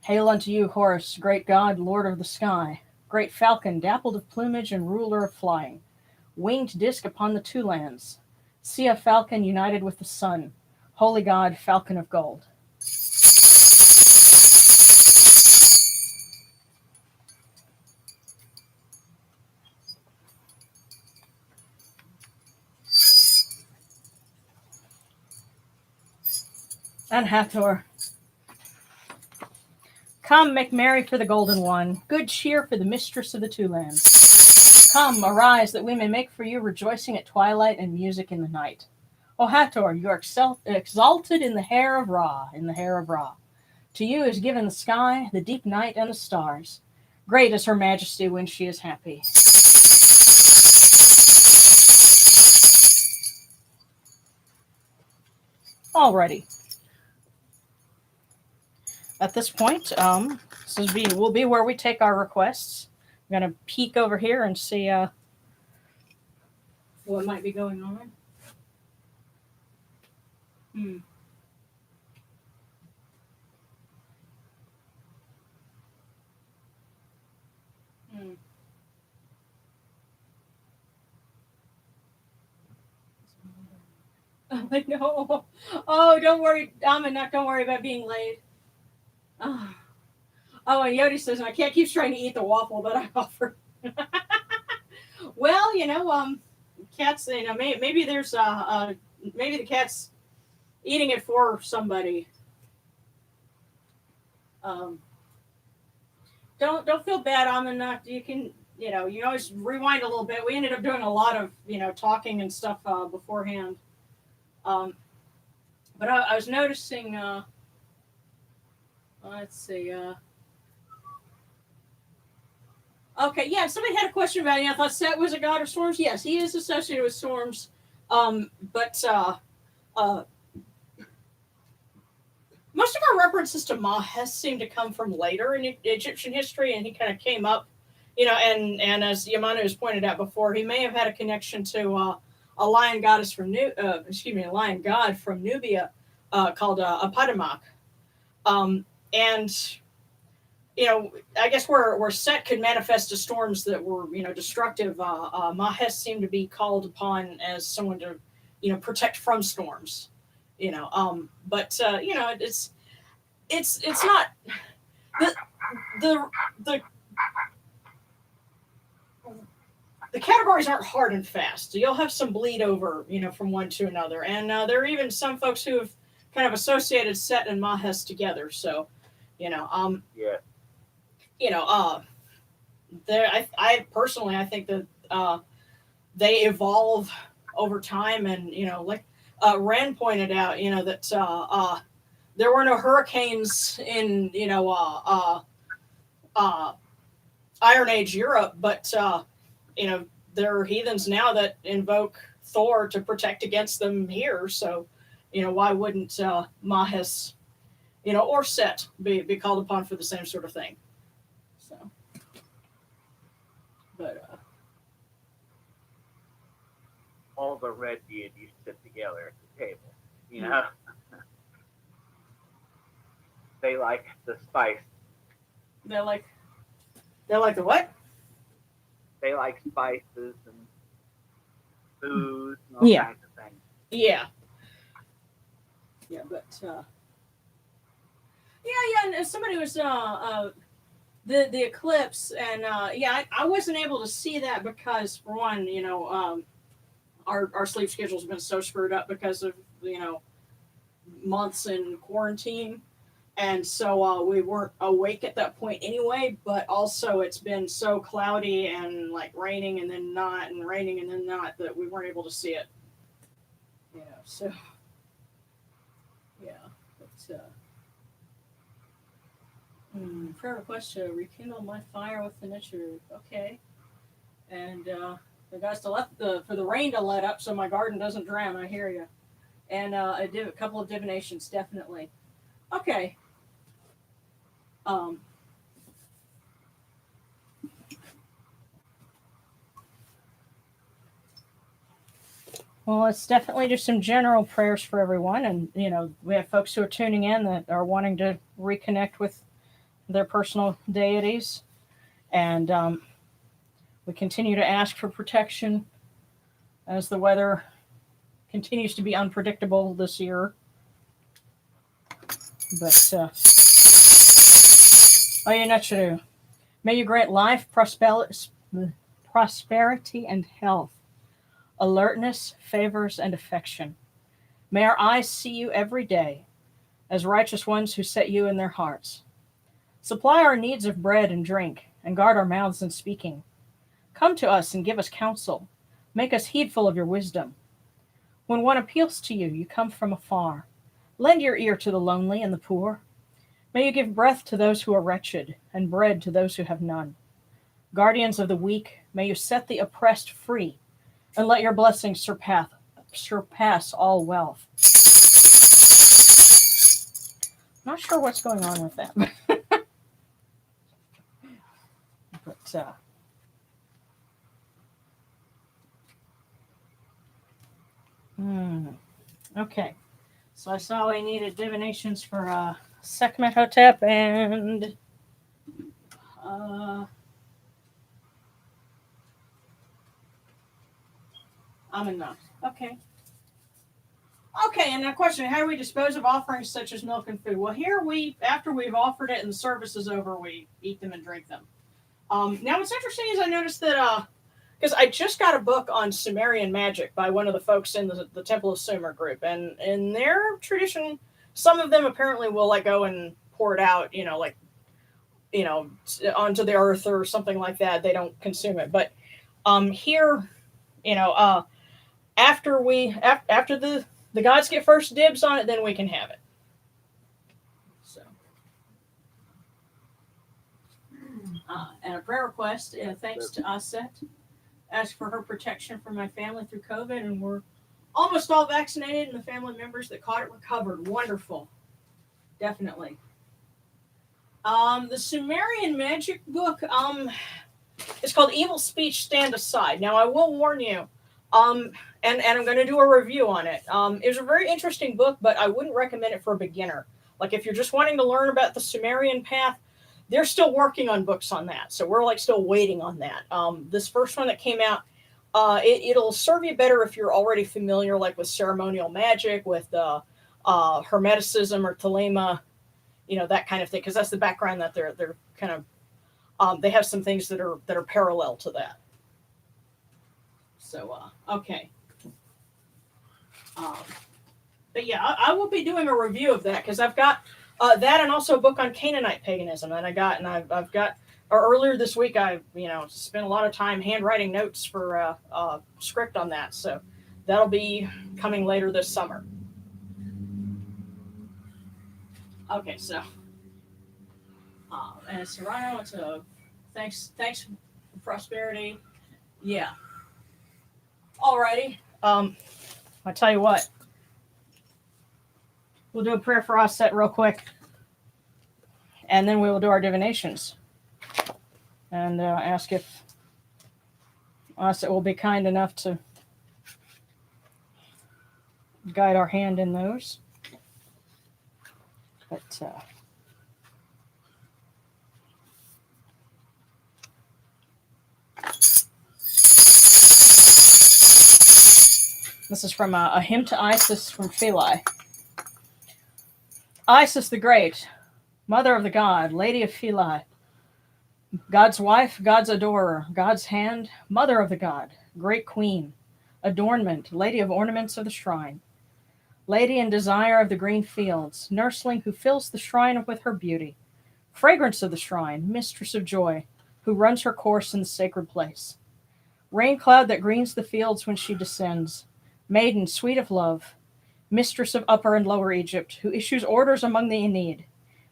Hail unto you, Horus, great god, lord of the sky, great falcon, dappled of plumage and ruler of flying, winged disk upon the two lands, Sia falcon united with the sun, holy god, falcon of gold. And Hathor. Come, make merry for the golden one, good cheer for the mistress of the two lands. Come, arise, that we may make for you rejoicing at twilight and music in the night. O Hathor, you are exalted in the hair of Ra, To you is given the sky, the deep night, and the stars. Great is her majesty when she is happy. Alrighty. At this point, will be where we take our requests. I'm going to peek over here and see what might be going on. I know. Oh, don't worry, Amanat, don't worry about being late. Oh, and Yodi says, I can't keep trying to eat the waffle that I offered. Well, cats, maybe there's, maybe the cat's eating it for somebody. Don't feel bad, Amanat. You can, you always rewind a little bit. We ended up doing a lot of, talking and stuff beforehand. But I was noticing, let's see. Okay, yeah, somebody had a question about it. I thought Set was a god of storms. Yes, he is associated with storms. But most of our references to Mahes seem to come from later in Egyptian history, and he kind of came up, and as Yamanu has pointed out before, he may have had a connection to a lion goddess from a lion god from Nubia called Apadamak. And I guess where Set could manifest to storms that were, destructive, Mahes seemed to be called upon as someone to, protect from storms, but it's not the categories aren't hard and fast. You'll have some bleed over, from one to another, and there are even some folks who have kind of associated Set and Mahes together. So, Yeah. I personally, I think that they evolve over time, and like Ren pointed out, that there were no hurricanes in Iron Age Europe, but there are heathens now that invoke Thor to protect against them here. So, why wouldn't Mahes, or Set be called upon for the same sort of thing? So, but all the red deities sit together at the table. They like the spice. they're like the what? They like spices and food and all Yeah. kinds of things. Yeah. Yeah, but and somebody was the eclipse, and I wasn't able to see that because, for one, our sleep schedule's been so screwed up because of months in quarantine, and so we weren't awake at that point anyway. But also, it's been so cloudy and like raining and then not, and raining and then not, that we weren't able to see it. So yeah, but prayer request to rekindle my fire with the nature. Okay, and the guys to for the rain to let up so my garden doesn't drown. I hear you. And I did a couple of divinations, definitely. Okay. Well, let's definitely do some general prayers for everyone. And, we have folks who are tuning in that are wanting to reconnect with their personal deities. And we continue to ask for protection as the weather continues to be unpredictable this year. But, may you grant life, prosperity, and health, alertness, favors, and affection. May our eyes see you every day as righteous ones who set you in their hearts. Supply our needs of bread and drink, and guard our mouths in speaking. Come to us and give us counsel. Make us heedful of your wisdom. When one appeals to you, you come from afar. Lend your ear to the lonely and the poor. May you give breath to those who are wretched, and bread to those who have none. Guardians of the weak, may you set the oppressed free, and let your blessings surpass all wealth. Not sure what's going on with that. But okay. So I saw we needed divinations for Sekhmet Hotep and Amenemhat. Okay. Okay, and a question: how do we dispose of offerings such as milk and food? Well, here after we've offered it and the service is over, we eat them and drink them. Now, what's interesting is I noticed that because I just got a book on Sumerian magic by one of the folks in the Temple of Sumer group, and in their tradition, some of them apparently will go and pour it out, onto the earth or something like that. They don't consume it. But here, after the gods get first dibs on it, then we can have it. So, and a prayer request, thanks to Aset, ask for her protection for my family through COVID, and we're almost all vaccinated, and the family members that caught it recovered. Wonderful. Definitely. The Sumerian magic book, it's called Evil Speech Stand Aside. Now, I will warn you, and I'm going to do a review on it. It was a very interesting book, but I wouldn't recommend it for a beginner. Like, if you're just wanting to learn about the Sumerian path, they're still working on books on that. So we're still waiting on that. This first one that came out, it'll serve you better if you're already familiar, like with ceremonial magic, with Hermeticism or Thelema, that kind of thing, because that's the background that they're kind of they have some things that are parallel to that. So okay, but yeah, I will be doing a review of that because I've got that and also a book on Canaanite paganism, and I've got earlier this week I spent a lot of time handwriting notes for script on that, so that'll be coming later this summer. Okay, so and Serrano, it's a thanks for prosperity. Yeah. Alrighty. I tell you what. We'll do a prayer for Aset real quick, and then we will do our divinations, and ask if Aset will be kind enough to guide our hand in those. But this is from a hymn to Isis from Philae. Isis the Great, Mother of the God, Lady of Philae, God's wife, God's adorer, God's hand, Mother of the God, Great Queen, adornment, Lady of ornaments of the shrine, Lady and desire of the green fields, nursling who fills the shrine with her beauty, fragrance of the shrine, mistress of joy, who runs her course in the sacred place, rain cloud that greens the fields when she descends, maiden sweet of love, mistress of Upper and Lower Egypt, who issues orders among the Aeneid,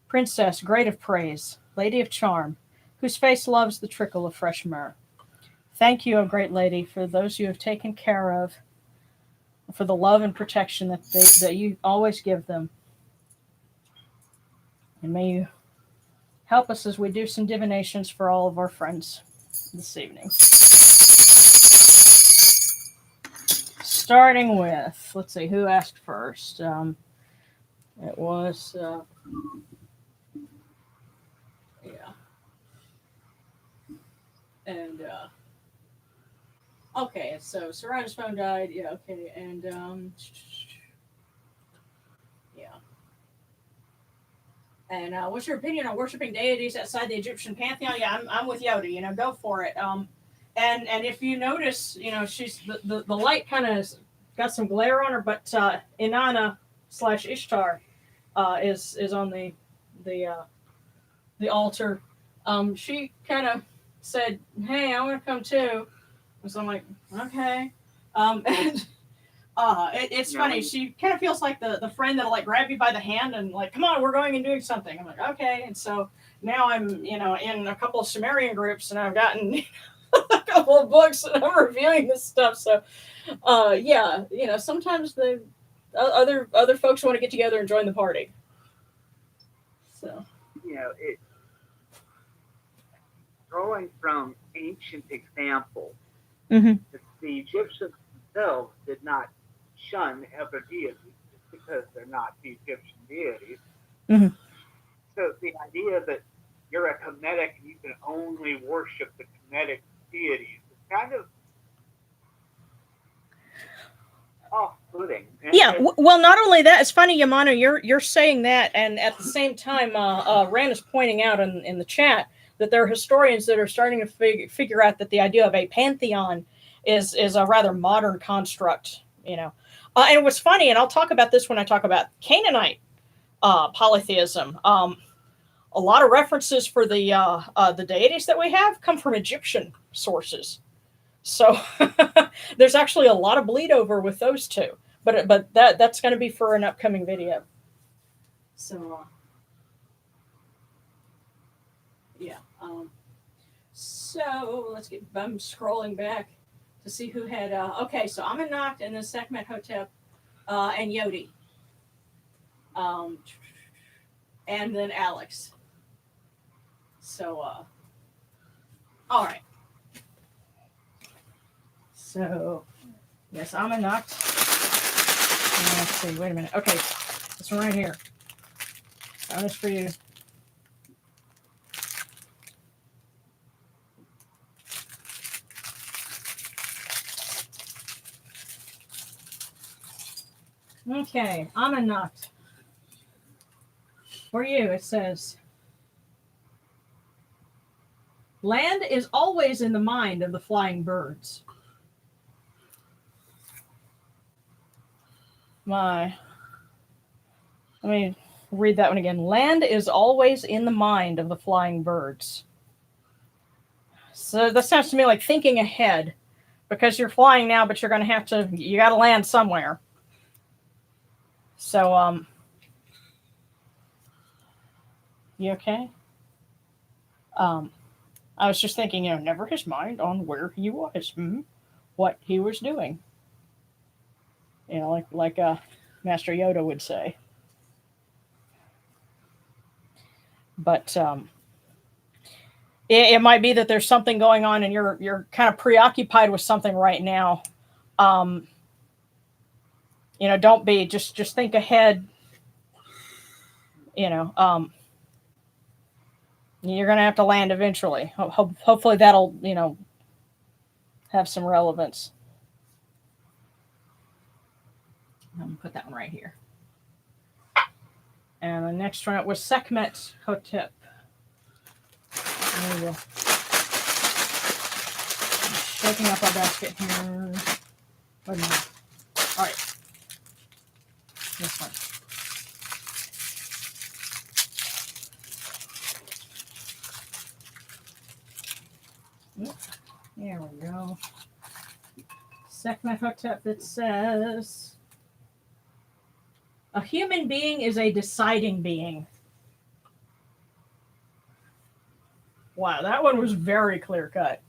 princess great of praise, lady of charm, whose face loves the trickle of fresh myrrh. Thank you, O great lady, for those you have taken care of, for the love and protection that you always give them. And may you help us as we do some divinations for all of our friends this evening. Starting with, let's see, who asked first? It was, yeah. And, okay, so Sarah's phone died. Yeah, okay, and, yeah. And what's your opinion on worshiping deities outside the Egyptian pantheon? Yeah, I'm with Yodi, go for it. And if you notice, she's the light kind of got some glare on her, but Inanna / Ishtar is on the altar. She kind of said, "Hey, I want to come too." So I'm like, okay. And it's funny. She kind of feels like the friend that'll grab you by the hand and come on, we're going and doing something. I'm like, okay. And so now I'm in a couple of Sumerian groups, and I've gotten a couple of books and I'm reviewing this stuff. So yeah, sometimes the other folks want to get together and join the party. So it drawing from ancient examples, mm-hmm. the Egyptians themselves did not shun other deities just because they're not the Egyptian deities. Mm-hmm. So the idea that you're a Kemetic and you can only worship the Kemetic deities is kind of off-putting. Yeah, well, not only that, it's funny, Yamano, you're saying that, and at the same time, Ran is pointing out in the chat that there are historians that are starting to figure out that the idea of a pantheon is a rather modern construct, And what's funny, and I'll talk about this when I talk about Canaanite polytheism. A a lot of references for the deities that we have come from Egyptian sources. So there's actually a lot of bleed over with those two. But that's going to be for an upcoming video. So yeah. So let's get. I'm scrolling back to see who had. Okay, so Amennacht and then Sekhmet Hotep and Yodi. And then Alex. So all right. So yes, Amennacht. Let's see. Wait a minute. Okay, this one right here. Bonus for you. Okay, Amennacht. For you, it says, land is always in the mind of the flying birds. Let me read that one again. Land is always in the mind of the flying birds. So that sounds to me like thinking ahead, because you're flying now, but you're going to have to, you got to land somewhere. So, you okay? I was just thinking, never his mind on where he was, what he was doing. Like Master Yoda would say. But it might be that there's something going on, and you're kind of preoccupied with something right now. Don't be just think ahead. You're going to have to land eventually. Hopefully that'll, have some relevance. I'm going to put that one right here. And the next one was Sekhmet Hotep. There we go. I'm shaking up our basket here. Wait a minute. All right. This one. There we go. Sekhmet Hotep that says, a human being is a deciding being. Wow, that one was very clear cut.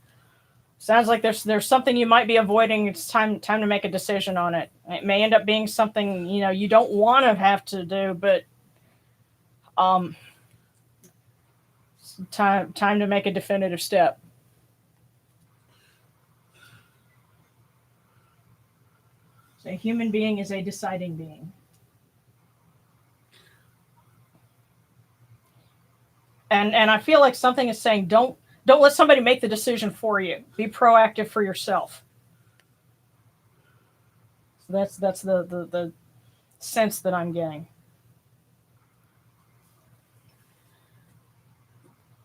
Sounds like there's something you might be avoiding. It's time to make a decision on it. It may end up being something you don't want to have to do, but time to make a definitive step. So a human being is a deciding being. And I feel like something is saying, don't let somebody make the decision for you. Be proactive for yourself. So that's the sense that I'm getting.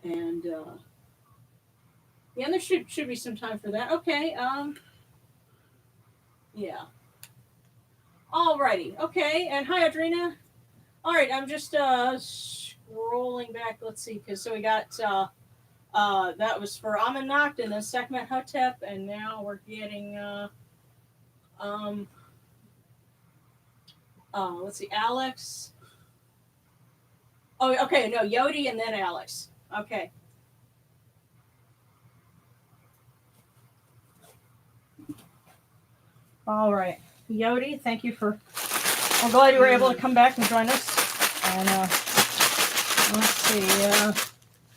And there should be some time for that. Okay. Yeah. Alrighty. Okay. And hi, Audrina. All right. I'm just scrolling back. Let's see. So we got that was for Amennacht and then Sekhmet Hotep, and now we're getting let's see, Alex. Oh, okay. No, Yodi and then Alex. Okay. All right. Yodi, thank you for. I'm glad you were able to come back and join us. And let's see.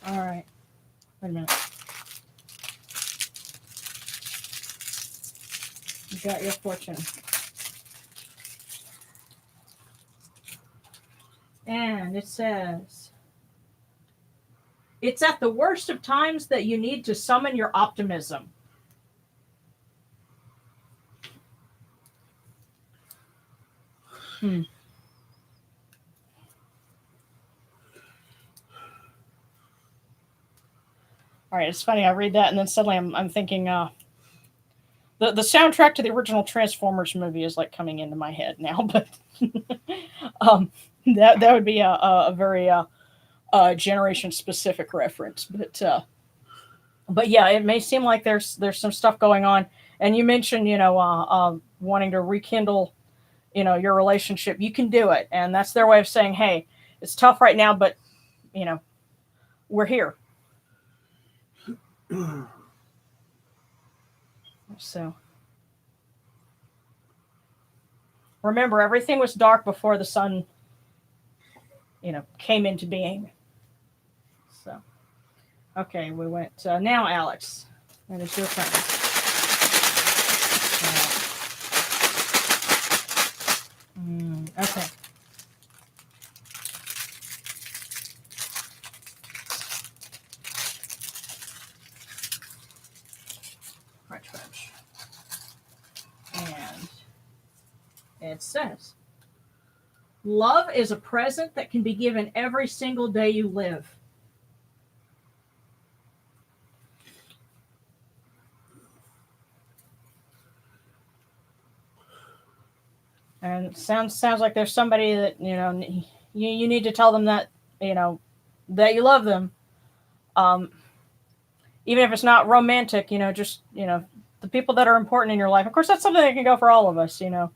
All right. Wait a minute. You got your fortune. And it says, it's at the worst of times that you need to summon your optimism. All right, it's funny. I read that, and then suddenly I'm thinking, the soundtrack to the original Transformers movie is like coming into my head now. But that would be a very generation specific reference, but yeah, it may seem like there's some stuff going on. And you mentioned, wanting to rekindle, your relationship. You can do it, and that's their way of saying, hey, it's tough right now, but we're here. So remember, everything was dark before the sun, came into being. So, okay, we went. Now, Alex, that is your turn. Okay. Right, trench. And it says, love is a present that can be given every single day you live. And it sounds like there's somebody that, you need to tell them that, that you love them. Even if it's not romantic, just, the people that are important in your life. Of course, that's something that can go for all of us, You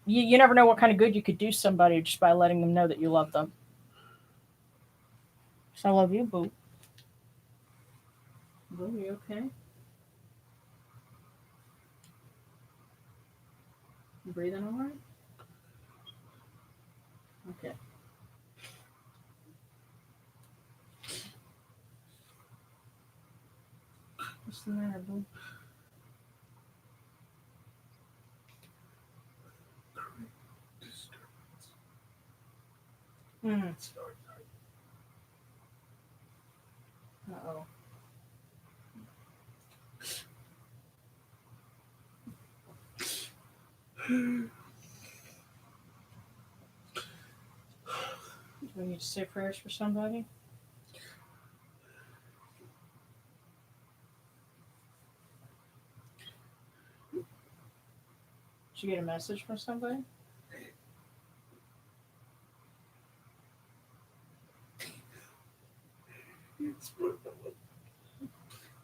never know what kind of good you could do somebody just by letting them know that you love them. So I love you, Boo. Boo, you okay? You breathing all right? Okay. What's the matter, Boo? Uh-oh. Do we need to say prayers for somebody? Did you get a message from somebody?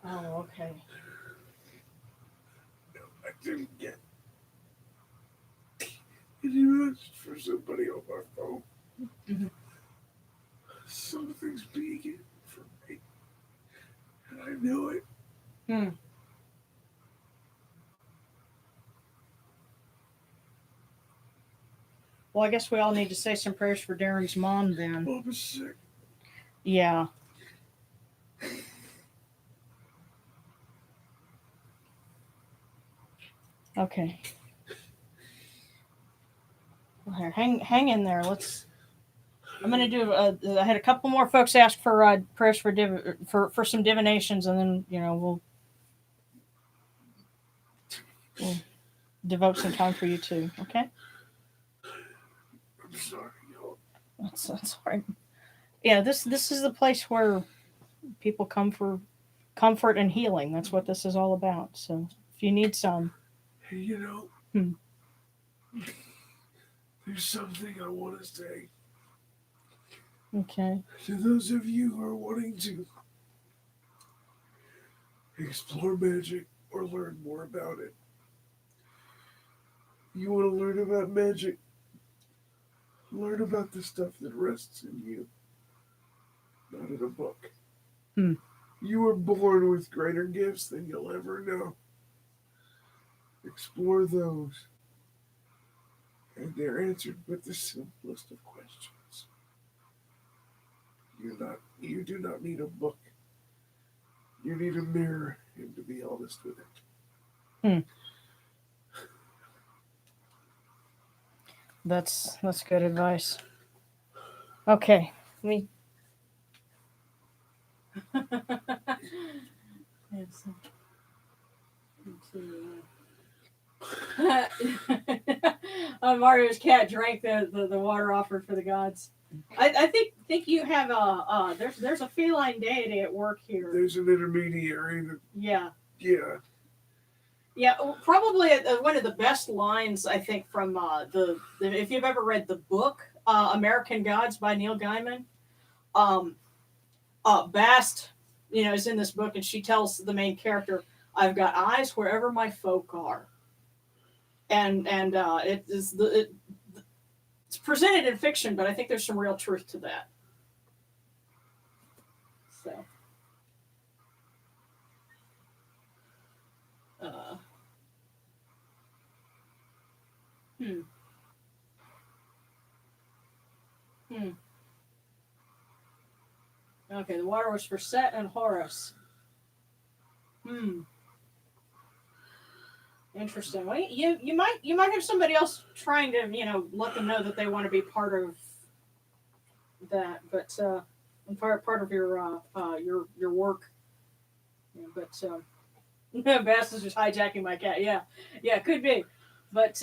Oh, okay. I didn't get any message for somebody on my phone. Mm-hmm. Something's being for me, and I know it. Well, I guess we all need to say some prayers for Darren's mom then. Mom is sick. Yeah. Okay. Well, here, hang in there. I'm gonna do. I had a couple more folks ask for prayers for some divinations, and then we'll devote some time for you too. Okay. I'm sorry, y'all. That's all right. Yeah, this is the place where people come for comfort and healing. That's what this is all about. So if you need some, Hey, there's something I want to say. okay. To those of you who are wanting to explore magic or learn more about it, you want to learn about magic, learn about the stuff that rests in you, not in a book. You were born with greater gifts than you'll ever know. Explore those, and they're answered with the simplest of questions. You do not need a book. You need a mirror, and to be honest with it. That's good advice. Okay. Mario's cat drank the water offered for the gods. I think you have there's a feline deity at work here. There's an intermediary that Yeah. Probably one of the best lines I think from the if you've ever read the book American Gods by Neil Gaiman, Bast, is in this book, and she tells the main character, "I've got eyes wherever my folk are," and it's presented in fiction, but I think there's some real truth to that. So, Okay, the water was for Set and Horus. Interesting. Well, you might have somebody else trying to let them know that they want to be part of that, but part of your work. Yeah, but Bass is just hijacking my cat. Yeah, could be, but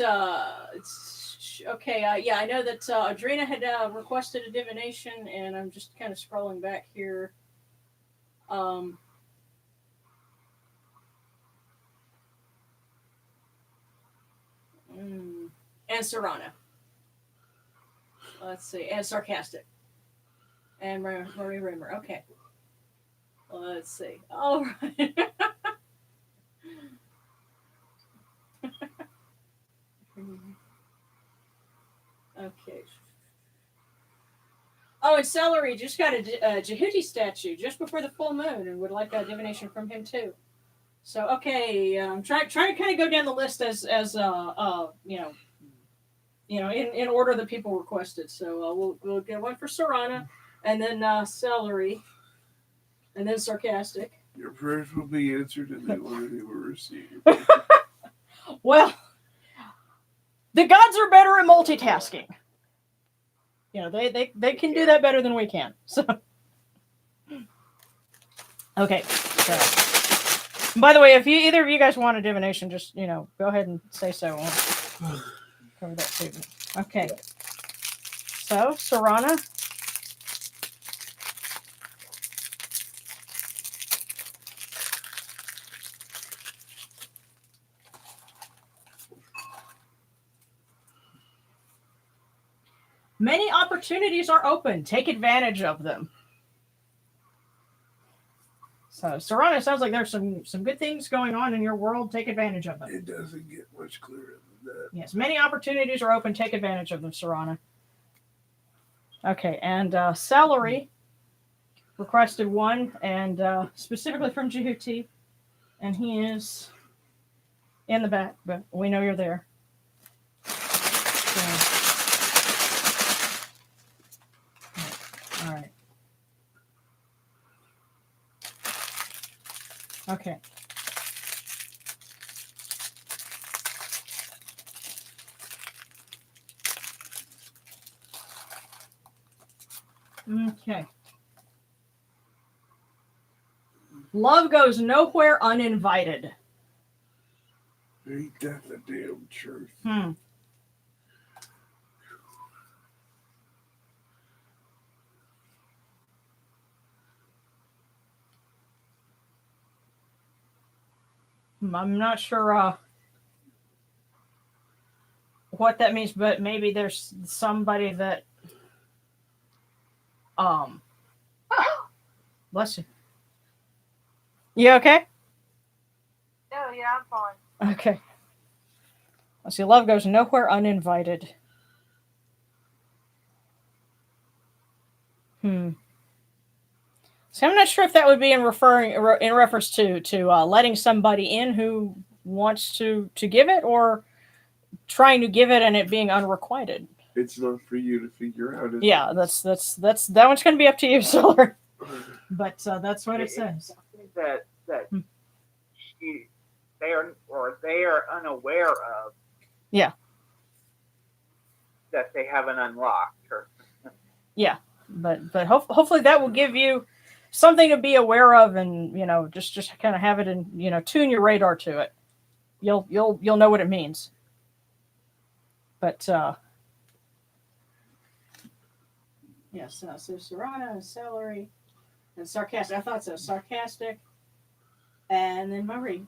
it's okay. Yeah, I know that Adrena had requested a divination, and I'm just kind of scrolling back here. And Serrana. Let's see, and Sarcastic, and Marie Rimmer. Okay. Let's see. All right. Okay. Oh, and Celery just got a Jehuti statue just before the full moon, and would like a divination from him too. So okay, trying to kind of go down the list as in order that people requested. So we'll get one for Serrana, and then Celery, and then Sarcastic. Your prayers will be answered, and they will receive. Well, the gods are better at multitasking. They can do that better than we can. So, okay. So, by the way, if either of you guys want a divination, just go ahead and say so. I'll cover that too. Okay. So, Serrana. Many opportunities are open. Take advantage of them. So, Serrana, sounds like there's some good things going on in your world. Take advantage of them. It doesn't get much clearer than that. Yes, many opportunities are open. Take advantage of them, Serrana. Okay, and Celery requested one, and specifically from Jehuti, and he is in the back, but we know you're there. So, all right. Okay. Okay. Love goes nowhere uninvited. Ain't that the damn truth? I'm not sure what that means, but maybe there's somebody that bless you. You okay? Oh, yeah, I'm fine. Okay. Let's see. Love goes nowhere uninvited. So I'm not sure if that would be in reference to letting somebody in who wants to give it, or trying to give it and it being unrequited. It's not for you to figure out. Yeah, that's that one's going to be up to you, Solar. But that's what it says. That they are unaware of. Yeah. That they haven't unlocked. Yeah, but hopefully that will give you something to be aware of, and just kind of have it and tune your radar to it. You'll know what it means. But yes, so Serrana and Celery and Sarcastic. I thought so. Sarcastic, and then Marie.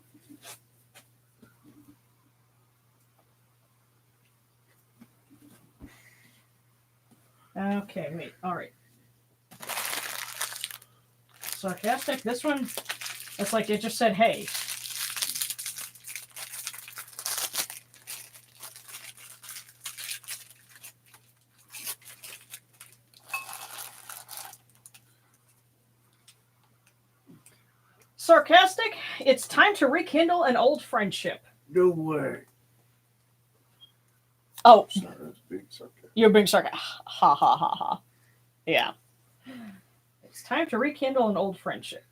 Okay, wait. All right. sarcastic. This one, it's like it just said, hey. Sarcastic, it's time to rekindle an old friendship. No way. Oh, Sorry, that's being sarcastic. you're being sarcastic. Ha ha ha ha. Yeah. It's time to rekindle an old friendship.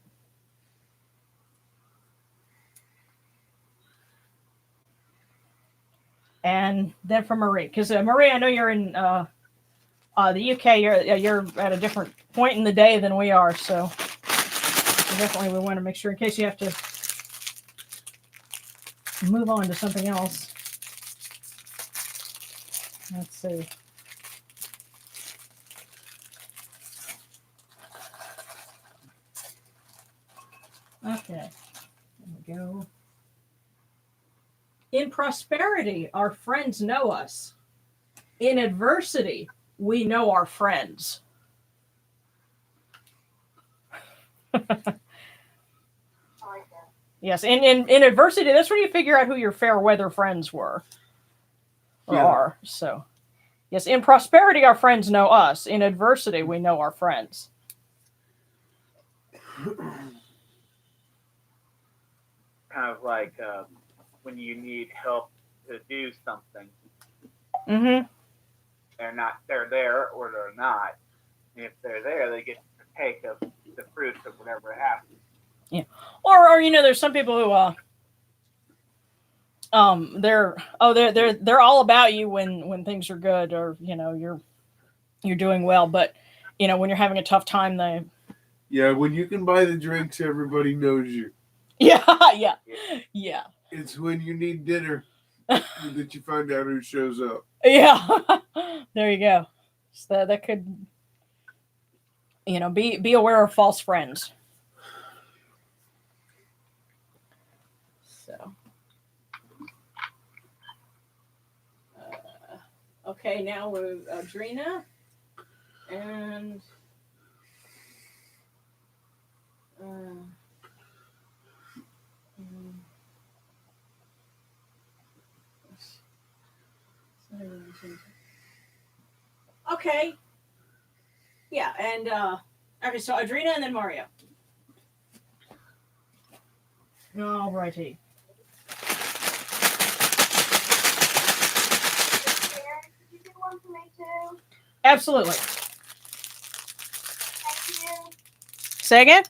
And then from Marie, because Marie, I know you're in the UK. You're at a different point in the day than we are, so definitely we want to make sure in case you have to move on to something else. Let's see. Okay, there we go. In prosperity, our friends know us. In adversity, we know our friends. I like that. Yes, in adversity, that's where you figure out who your fair weather friends were. Or Yeah. are. So, yes, in prosperity, our friends know us. In adversity, we know our friends. Kind of like when you need help to do something, Mm-hmm. they're there or they're not. And if they're there, they get to partake of the fruits of whatever happens. Yeah. Or there's some people who they're all about you when things are good, or you're doing well, but when you're having a tough time, they Yeah, when you can buy the drinks, everybody knows you. yeah. It's when you need dinner that you find out who shows up. Yeah. There you go. So that could be aware of false friends. So okay, now we're Adrena and okay. Yeah, and okay, so Adrena and then Mario. Alrighty. Did you do one for me too? Absolutely. Thank you. Say again?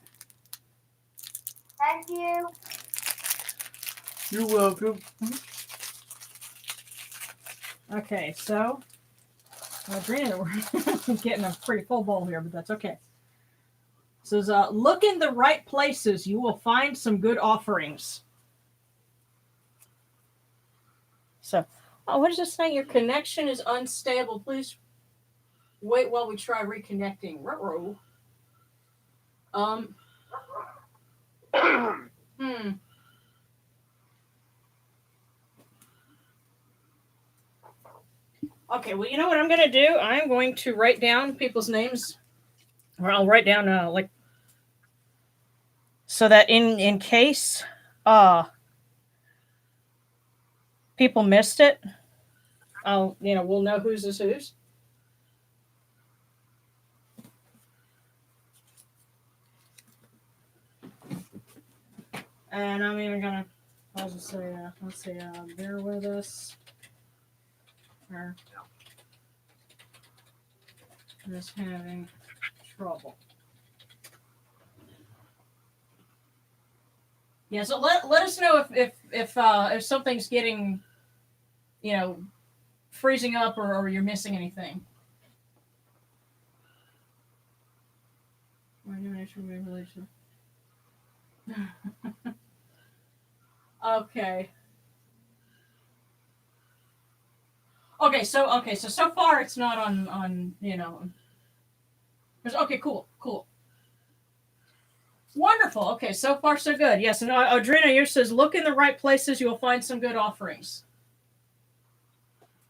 Thank you. You're welcome. Okay, so Adrena, we're getting a pretty full bowl here, but that's okay. It says, look in the right places, you will find some good offerings. So, what is this saying? Your connection is unstable. Please wait while we try reconnecting. Ruh-roh. Okay, well, you know what I'm going to do? I'm going to write down people's names. Or I'll write down, so that in case people missed it, we'll know whose is whose. And I'm even going to, I'll just say, let's see, bear with us. Or is having trouble. Yeah, so let us know if something's getting, freezing up or you're missing anything. Okay. Okay, so far it's not on. Okay, cool. Wonderful. Okay, so far so good. Yes, and Adrena here says, look in the right places, you'll find some good offerings.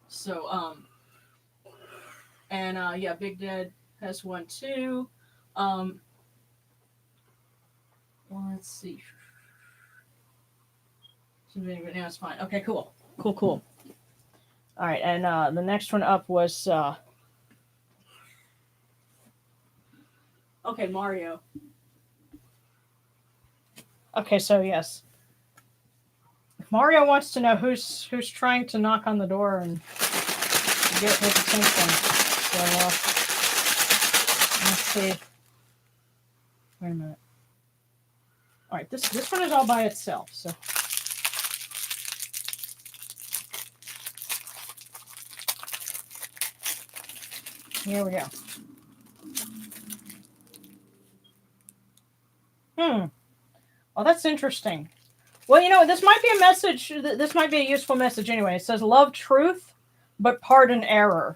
So, and yeah, Big Dad has one too. Let's see. But now it's fine. Okay, cool. Cool. All right, and the next one up was okay, Mario. Okay, so yes, Mario wants to know who's trying to knock on the door and get his attention. So let's see. Wait a minute. All right, this one is all by itself. So. Here we go. Oh, that's interesting. Well, this might be a message. This might be a useful message anyway. It says, love truth, but pardon error.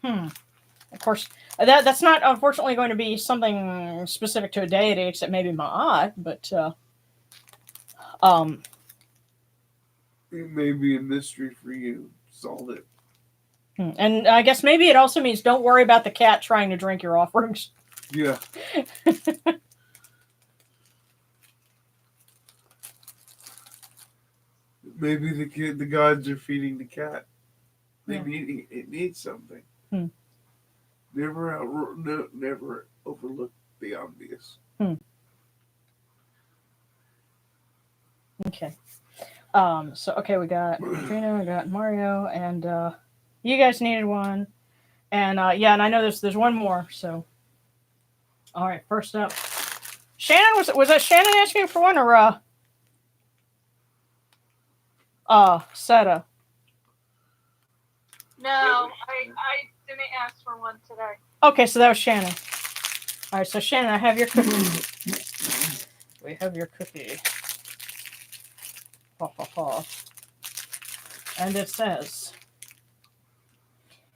Of course, that's not, unfortunately, going to be something specific to a deity, except maybe Ma'at, but, It may be a mystery for you. Solve it. And I guess maybe it also means don't worry about the cat trying to drink your offerings. Yeah. Maybe the gods are feeding the cat. It needs something. Never overlook the obvious. Okay. So we got Trina, we got Mario, and you guys needed one. And and I know there's one more, so all right, first up. Shannon, was that Shannon asking for one or Seta? No, I didn't ask for one today. Okay, so that was Shannon. All right, so Shannon, I have your cookie. We have your cookie. Ha ha ha. And it says,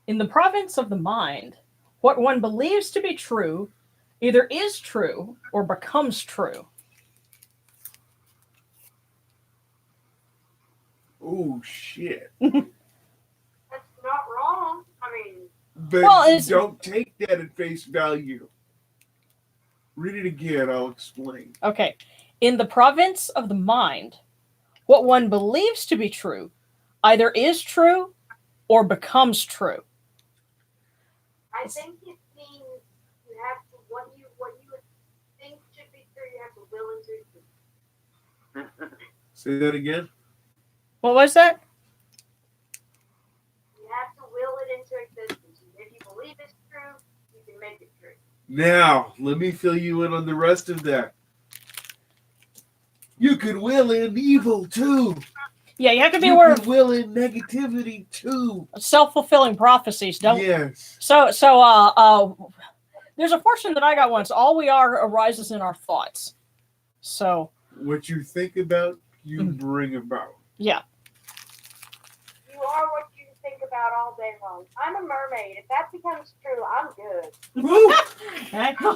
in the province of the mind, what one believes to be true either is true or becomes true. Oh, shit. That's not wrong. I mean, But don't take that at face value. Read it again, I'll explain. Okay. In the province of the mind, what one believes to be true either is true or becomes true. I think it means you have to what you think should be true, you have to will into it. Say that again. What was that? You have to will it into existence. If you believe it's true, you can make it true. Now, let me fill you in on the rest of that. You could will in evil too. Yeah, you have to be aware of will in negativity too. Self-fulfilling prophecies. Don't. Yes. So, there's a portion that I got once. All we are arises in our thoughts. So. What you think about, you bring about. Yeah. You are what you think about all day long. I'm a mermaid. If that becomes true, I'm good. Woo!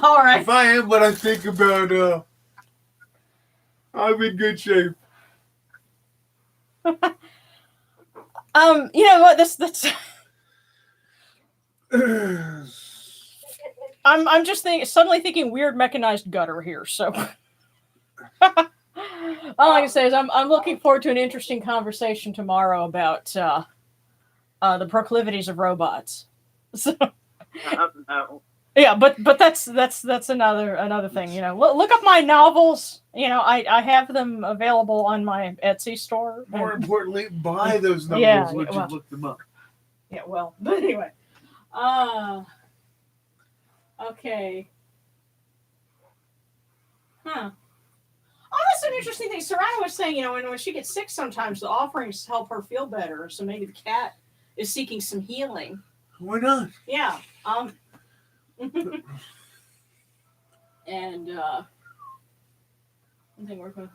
All right. If I am what I think about, I'm in good shape. You know what? That's. I'm just suddenly thinking weird mechanized gutter here. So. All I can say is I'm looking forward to an interesting conversation tomorrow about the proclivities of robots. So. No. Yeah, but that's another thing. Look up my novels. I have them available on my Etsy store. More importantly, buy those novels once you look them up. Yeah, well, but anyway. Okay. Huh. Oh, that's an interesting thing. Serrano was saying, when she gets sick sometimes, the offerings help her feel better. So maybe the cat is seeking some healing. Why not? Yeah. And I think we're going to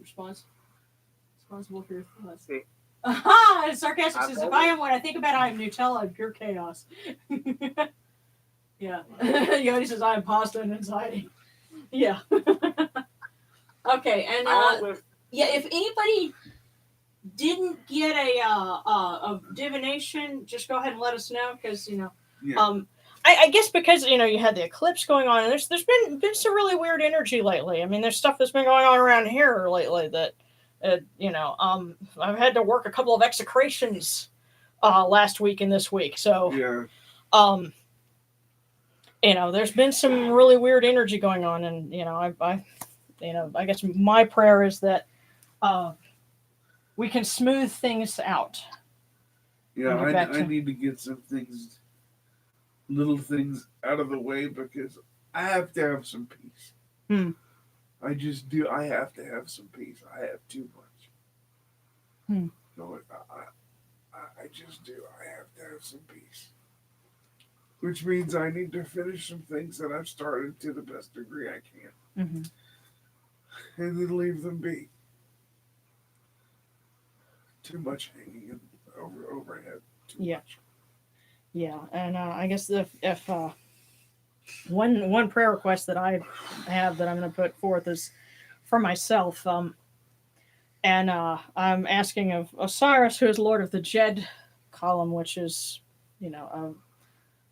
responsible for your thoughts. See. Aha! Sarcastic says, if I am what I think about, I am Nutella and pure chaos. Yeah. Yodi says, I am pasta and anxiety. Yeah. Okay, and if anybody didn't get a divination, just go ahead and let us know, because I guess because you had the eclipse going on, and there's been some really weird energy lately. I mean, there's stuff that's been going on around here lately that, I've had to work a couple of execrations last week and this week. So Yeah. There's been some really weird energy going on, and I guess my prayer is that we can smooth things out. Yeah, When you're back I to- need to get some things, little things out of the way because I have to have some peace. I just do. I have to have some peace. I have too much. No, I just do. I have to have some peace. Which means I need to finish some things that I've started to the best degree I can. Mm-hmm. And then leave them be. Too much hanging overhead. Too much. Yeah, and I guess if one prayer request that I have that I'm going to put forth is for myself, and I'm asking of Osiris, who is Lord of the Jed column, which is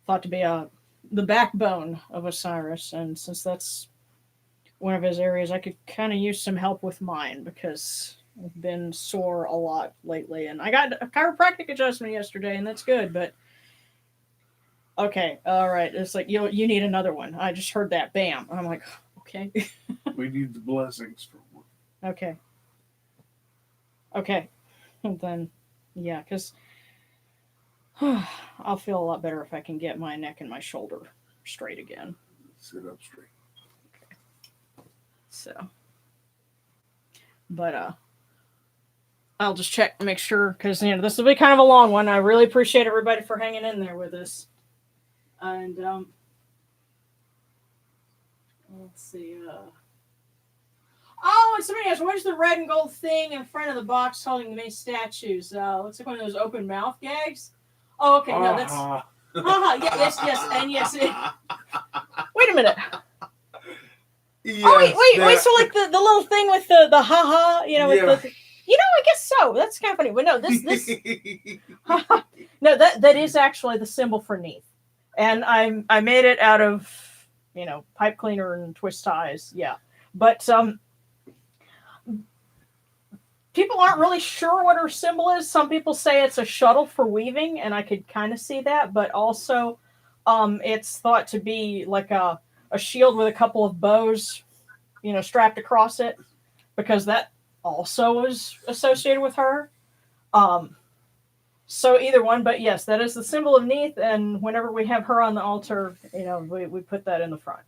thought to be the backbone of Osiris, and since that's one of his areas, I could kind of use some help with mine because I've been sore a lot lately, and I got a chiropractic adjustment yesterday, and that's good, but okay, all right, it's like you need another one. I just heard that, bam. I'm like, okay. We need the blessings from one. Okay, and then yeah, because I'll feel a lot better if I can get my neck and my shoulder straight again. Sit up straight. So, but I'll just check and make sure because this will be kind of a long one. I really appreciate everybody for hanging in there with us. And let's see. Oh, and somebody asked, "Where's the red and gold thing in front of the box holding the main statues?" Looks like one of those open mouth gags. Oh, okay. No, that's. Yes, and yes. Wait a minute. Yes, wait. So like the little thing with the haha, with the, I guess so. That's kind of funny. But no, this no, that is actually the symbol for Neith, and I made it out of pipe cleaner and twist ties. Yeah, but people aren't really sure what her symbol is. Some people say it's a shuttle for weaving, and I could kind of see that, but also it's thought to be like a shield with a couple of bows, strapped across it, because that also is associated with her. So either one, but yes, that is the symbol of Neith, and whenever we have her on the altar, we put that in the front.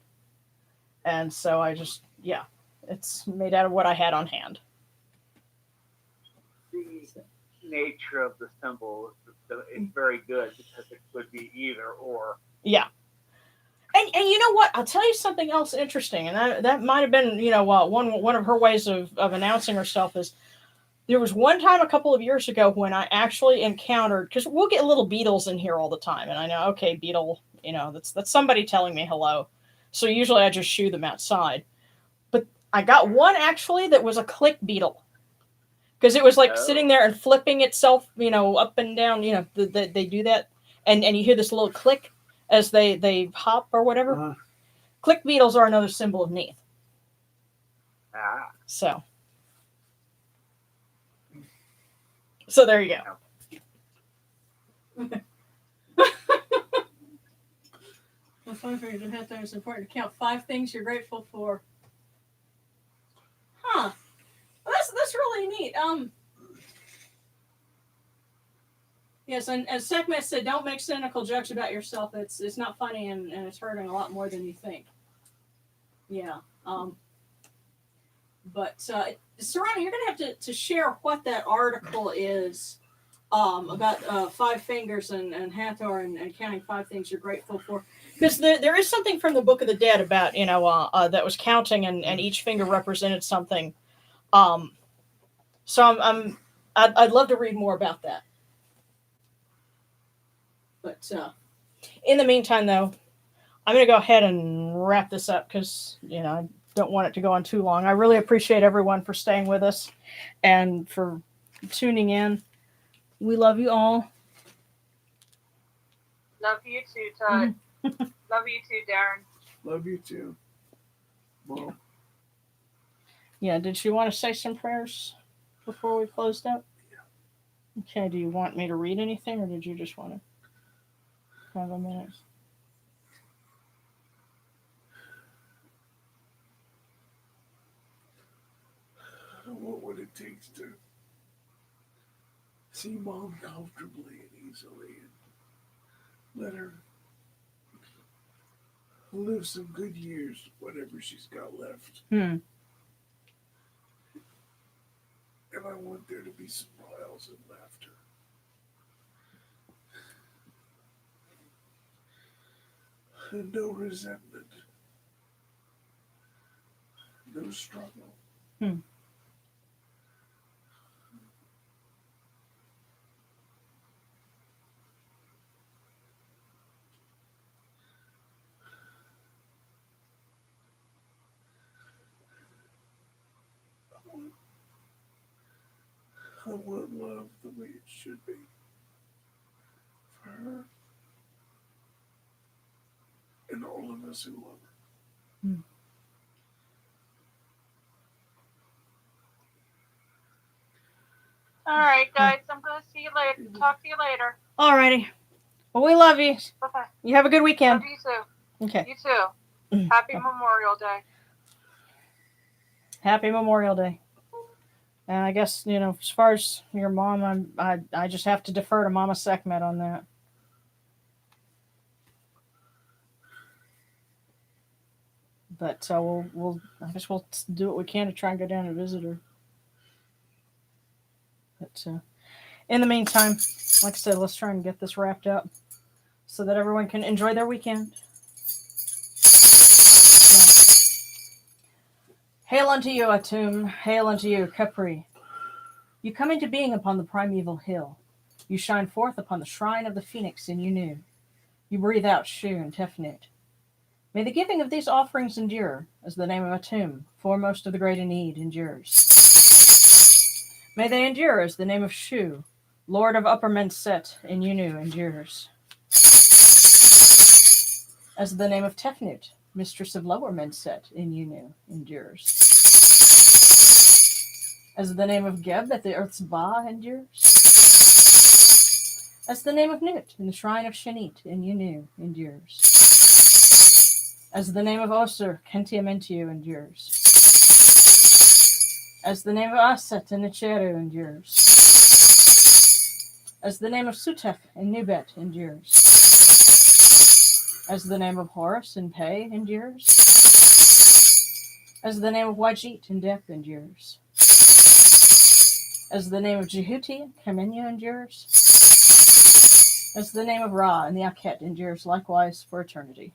And so I just, it's made out of what I had on hand. The nature of the symbol is very good because it could be either or. Yeah. And you know what? I'll tell you something else interesting, and that might have been one of her ways of announcing herself is there was one time a couple of years ago when I actually encountered, because we'll get little beetles in here all the time, and I know, okay, beetle, that's somebody telling me hello, so usually I just shoo them outside, but I got one actually that was a click beetle, because it was like sitting there and flipping itself up and down, they do that, and you hear this little click as they hop or whatever. Uh-huh. Click beetles are another symbol of Neith. So there you go. The 5 fingers and half time is important to count 5 things you're grateful for. Huh. Well, that's really neat. Yes, and as Sekhmet said, don't make cynical jokes about yourself. It's not funny and it's hurting a lot more than you think. Yeah. But Serrano, you're going to have to share what that article is about 5 fingers and Hathor and counting 5 things you're grateful for. Because there is something from the Book of the Dead about, that was counting and each finger represented something. So I'd love to read more about that. But in the meantime, though, I'm going to go ahead and wrap this up because, I don't want it to go on too long. I really appreciate everyone for staying with us and for tuning in. We love you all. Love you too, Todd. Love you too, Darren. Love you too. Well, Yeah, did she want to say some prayers before we closed up? Okay, do you want me to read anything, or did you just want to have a minute? what would it take to see Mom comfortably and easily and let her live some good years, whatever she's got left. Hmm. And I want there to be smiles and laughter. And no resentment. No struggle. Hmm. I want love the way it should be for her and all of us who love her. Hmm. All right, guys. I'm gonna see you later. Talk to you later. Alrighty. Well, we love you. Bye. You have a good weekend. Love you too. Okay. You too. Happy Memorial Day. Happy Memorial Day. And I guess, as far as your mom, I just have to defer to Mama Sekhmet on that. But I guess we'll do what we can to try and go down and visit her. But in the meantime, like I said, let's try and get this wrapped up so that everyone can enjoy their weekend. Hail unto you, Atum. Hail unto you, Capri. You come into being upon the primeval hill. You shine forth upon the shrine of the phoenix in Yunu. You breathe out Shu and Tefnut. May the giving of these offerings endure, as the name of Atum, foremost of the great Aeneid, endures. May they endure as the name of Shu, Lord of Upper Menset in Yunu, endures. As the name of Tefnut, Mistress of Lower Menset in Yunu, endures. As the name of Geb at the Earth's Ba endures. As the name of Nut in the Shrine of Shanit in Yunu endures. As the name of Osir, Kentiamentiu endures. As the name of Aset in Nicheru endures. As the name of Sutef in Nubet endures. As the name of Horus in Pe endures. As the name of Wajit in Dep endures. As the name of Jehuti in Kamenya endures. As the name of Ra in the Akhet endures likewise for eternity.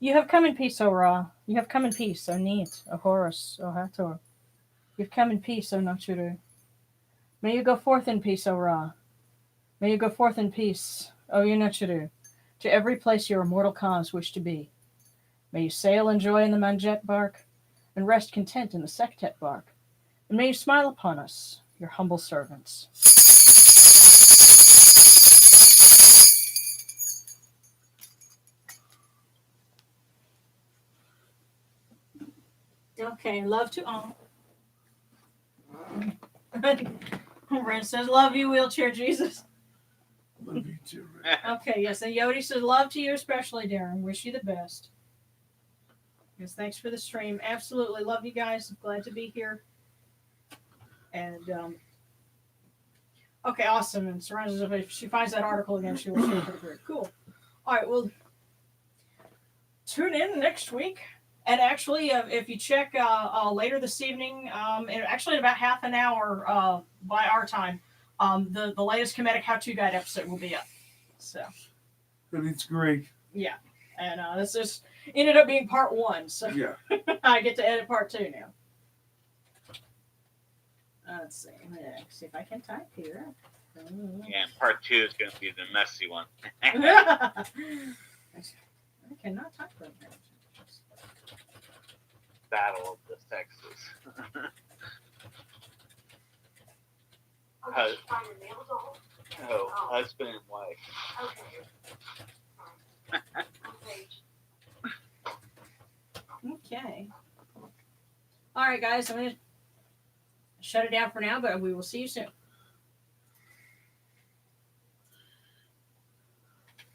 You have come in peace, O Ra. You have come in peace, O Neith, O Horus, O Hathor. You have come in peace, O Nachuru. May you go forth in peace, O Ra. May you go forth in peace, O Unachuru, to every place your immortal Khans wish to be. May you sail in joy in the Manjet bark, and rest content in the Sektet bark. And may you smile upon us, your humble servants. Okay, love to all. Brent says, love you, wheelchair Jesus. Love you too, Rick. Okay, yes, and Yodi says, love to you especially, Darren. Wish you the best. Yes, thanks for the stream. Absolutely. Love you guys. Glad to be here. And, okay, awesome. And Surrounds, if she finds that article again, she will share it with her. Cool. All right, well, tune in next week. And actually, if you check later this evening, actually in about half an hour by our time, the latest Kemetic how-to guide episode will be up. So, And it's great. yeah. And this just ended up being part 1. So Yeah. I get to edit part 2 now. Let's see. Let's see if I can type here. Yeah, part 2 is going to be the messy one. I cannot type right now. Battle of the sexes. I'll just find a nail doll. No, husband and wife. Okay. Page. Okay. All right, guys. I'm going to shut it down for now, but we will see you soon.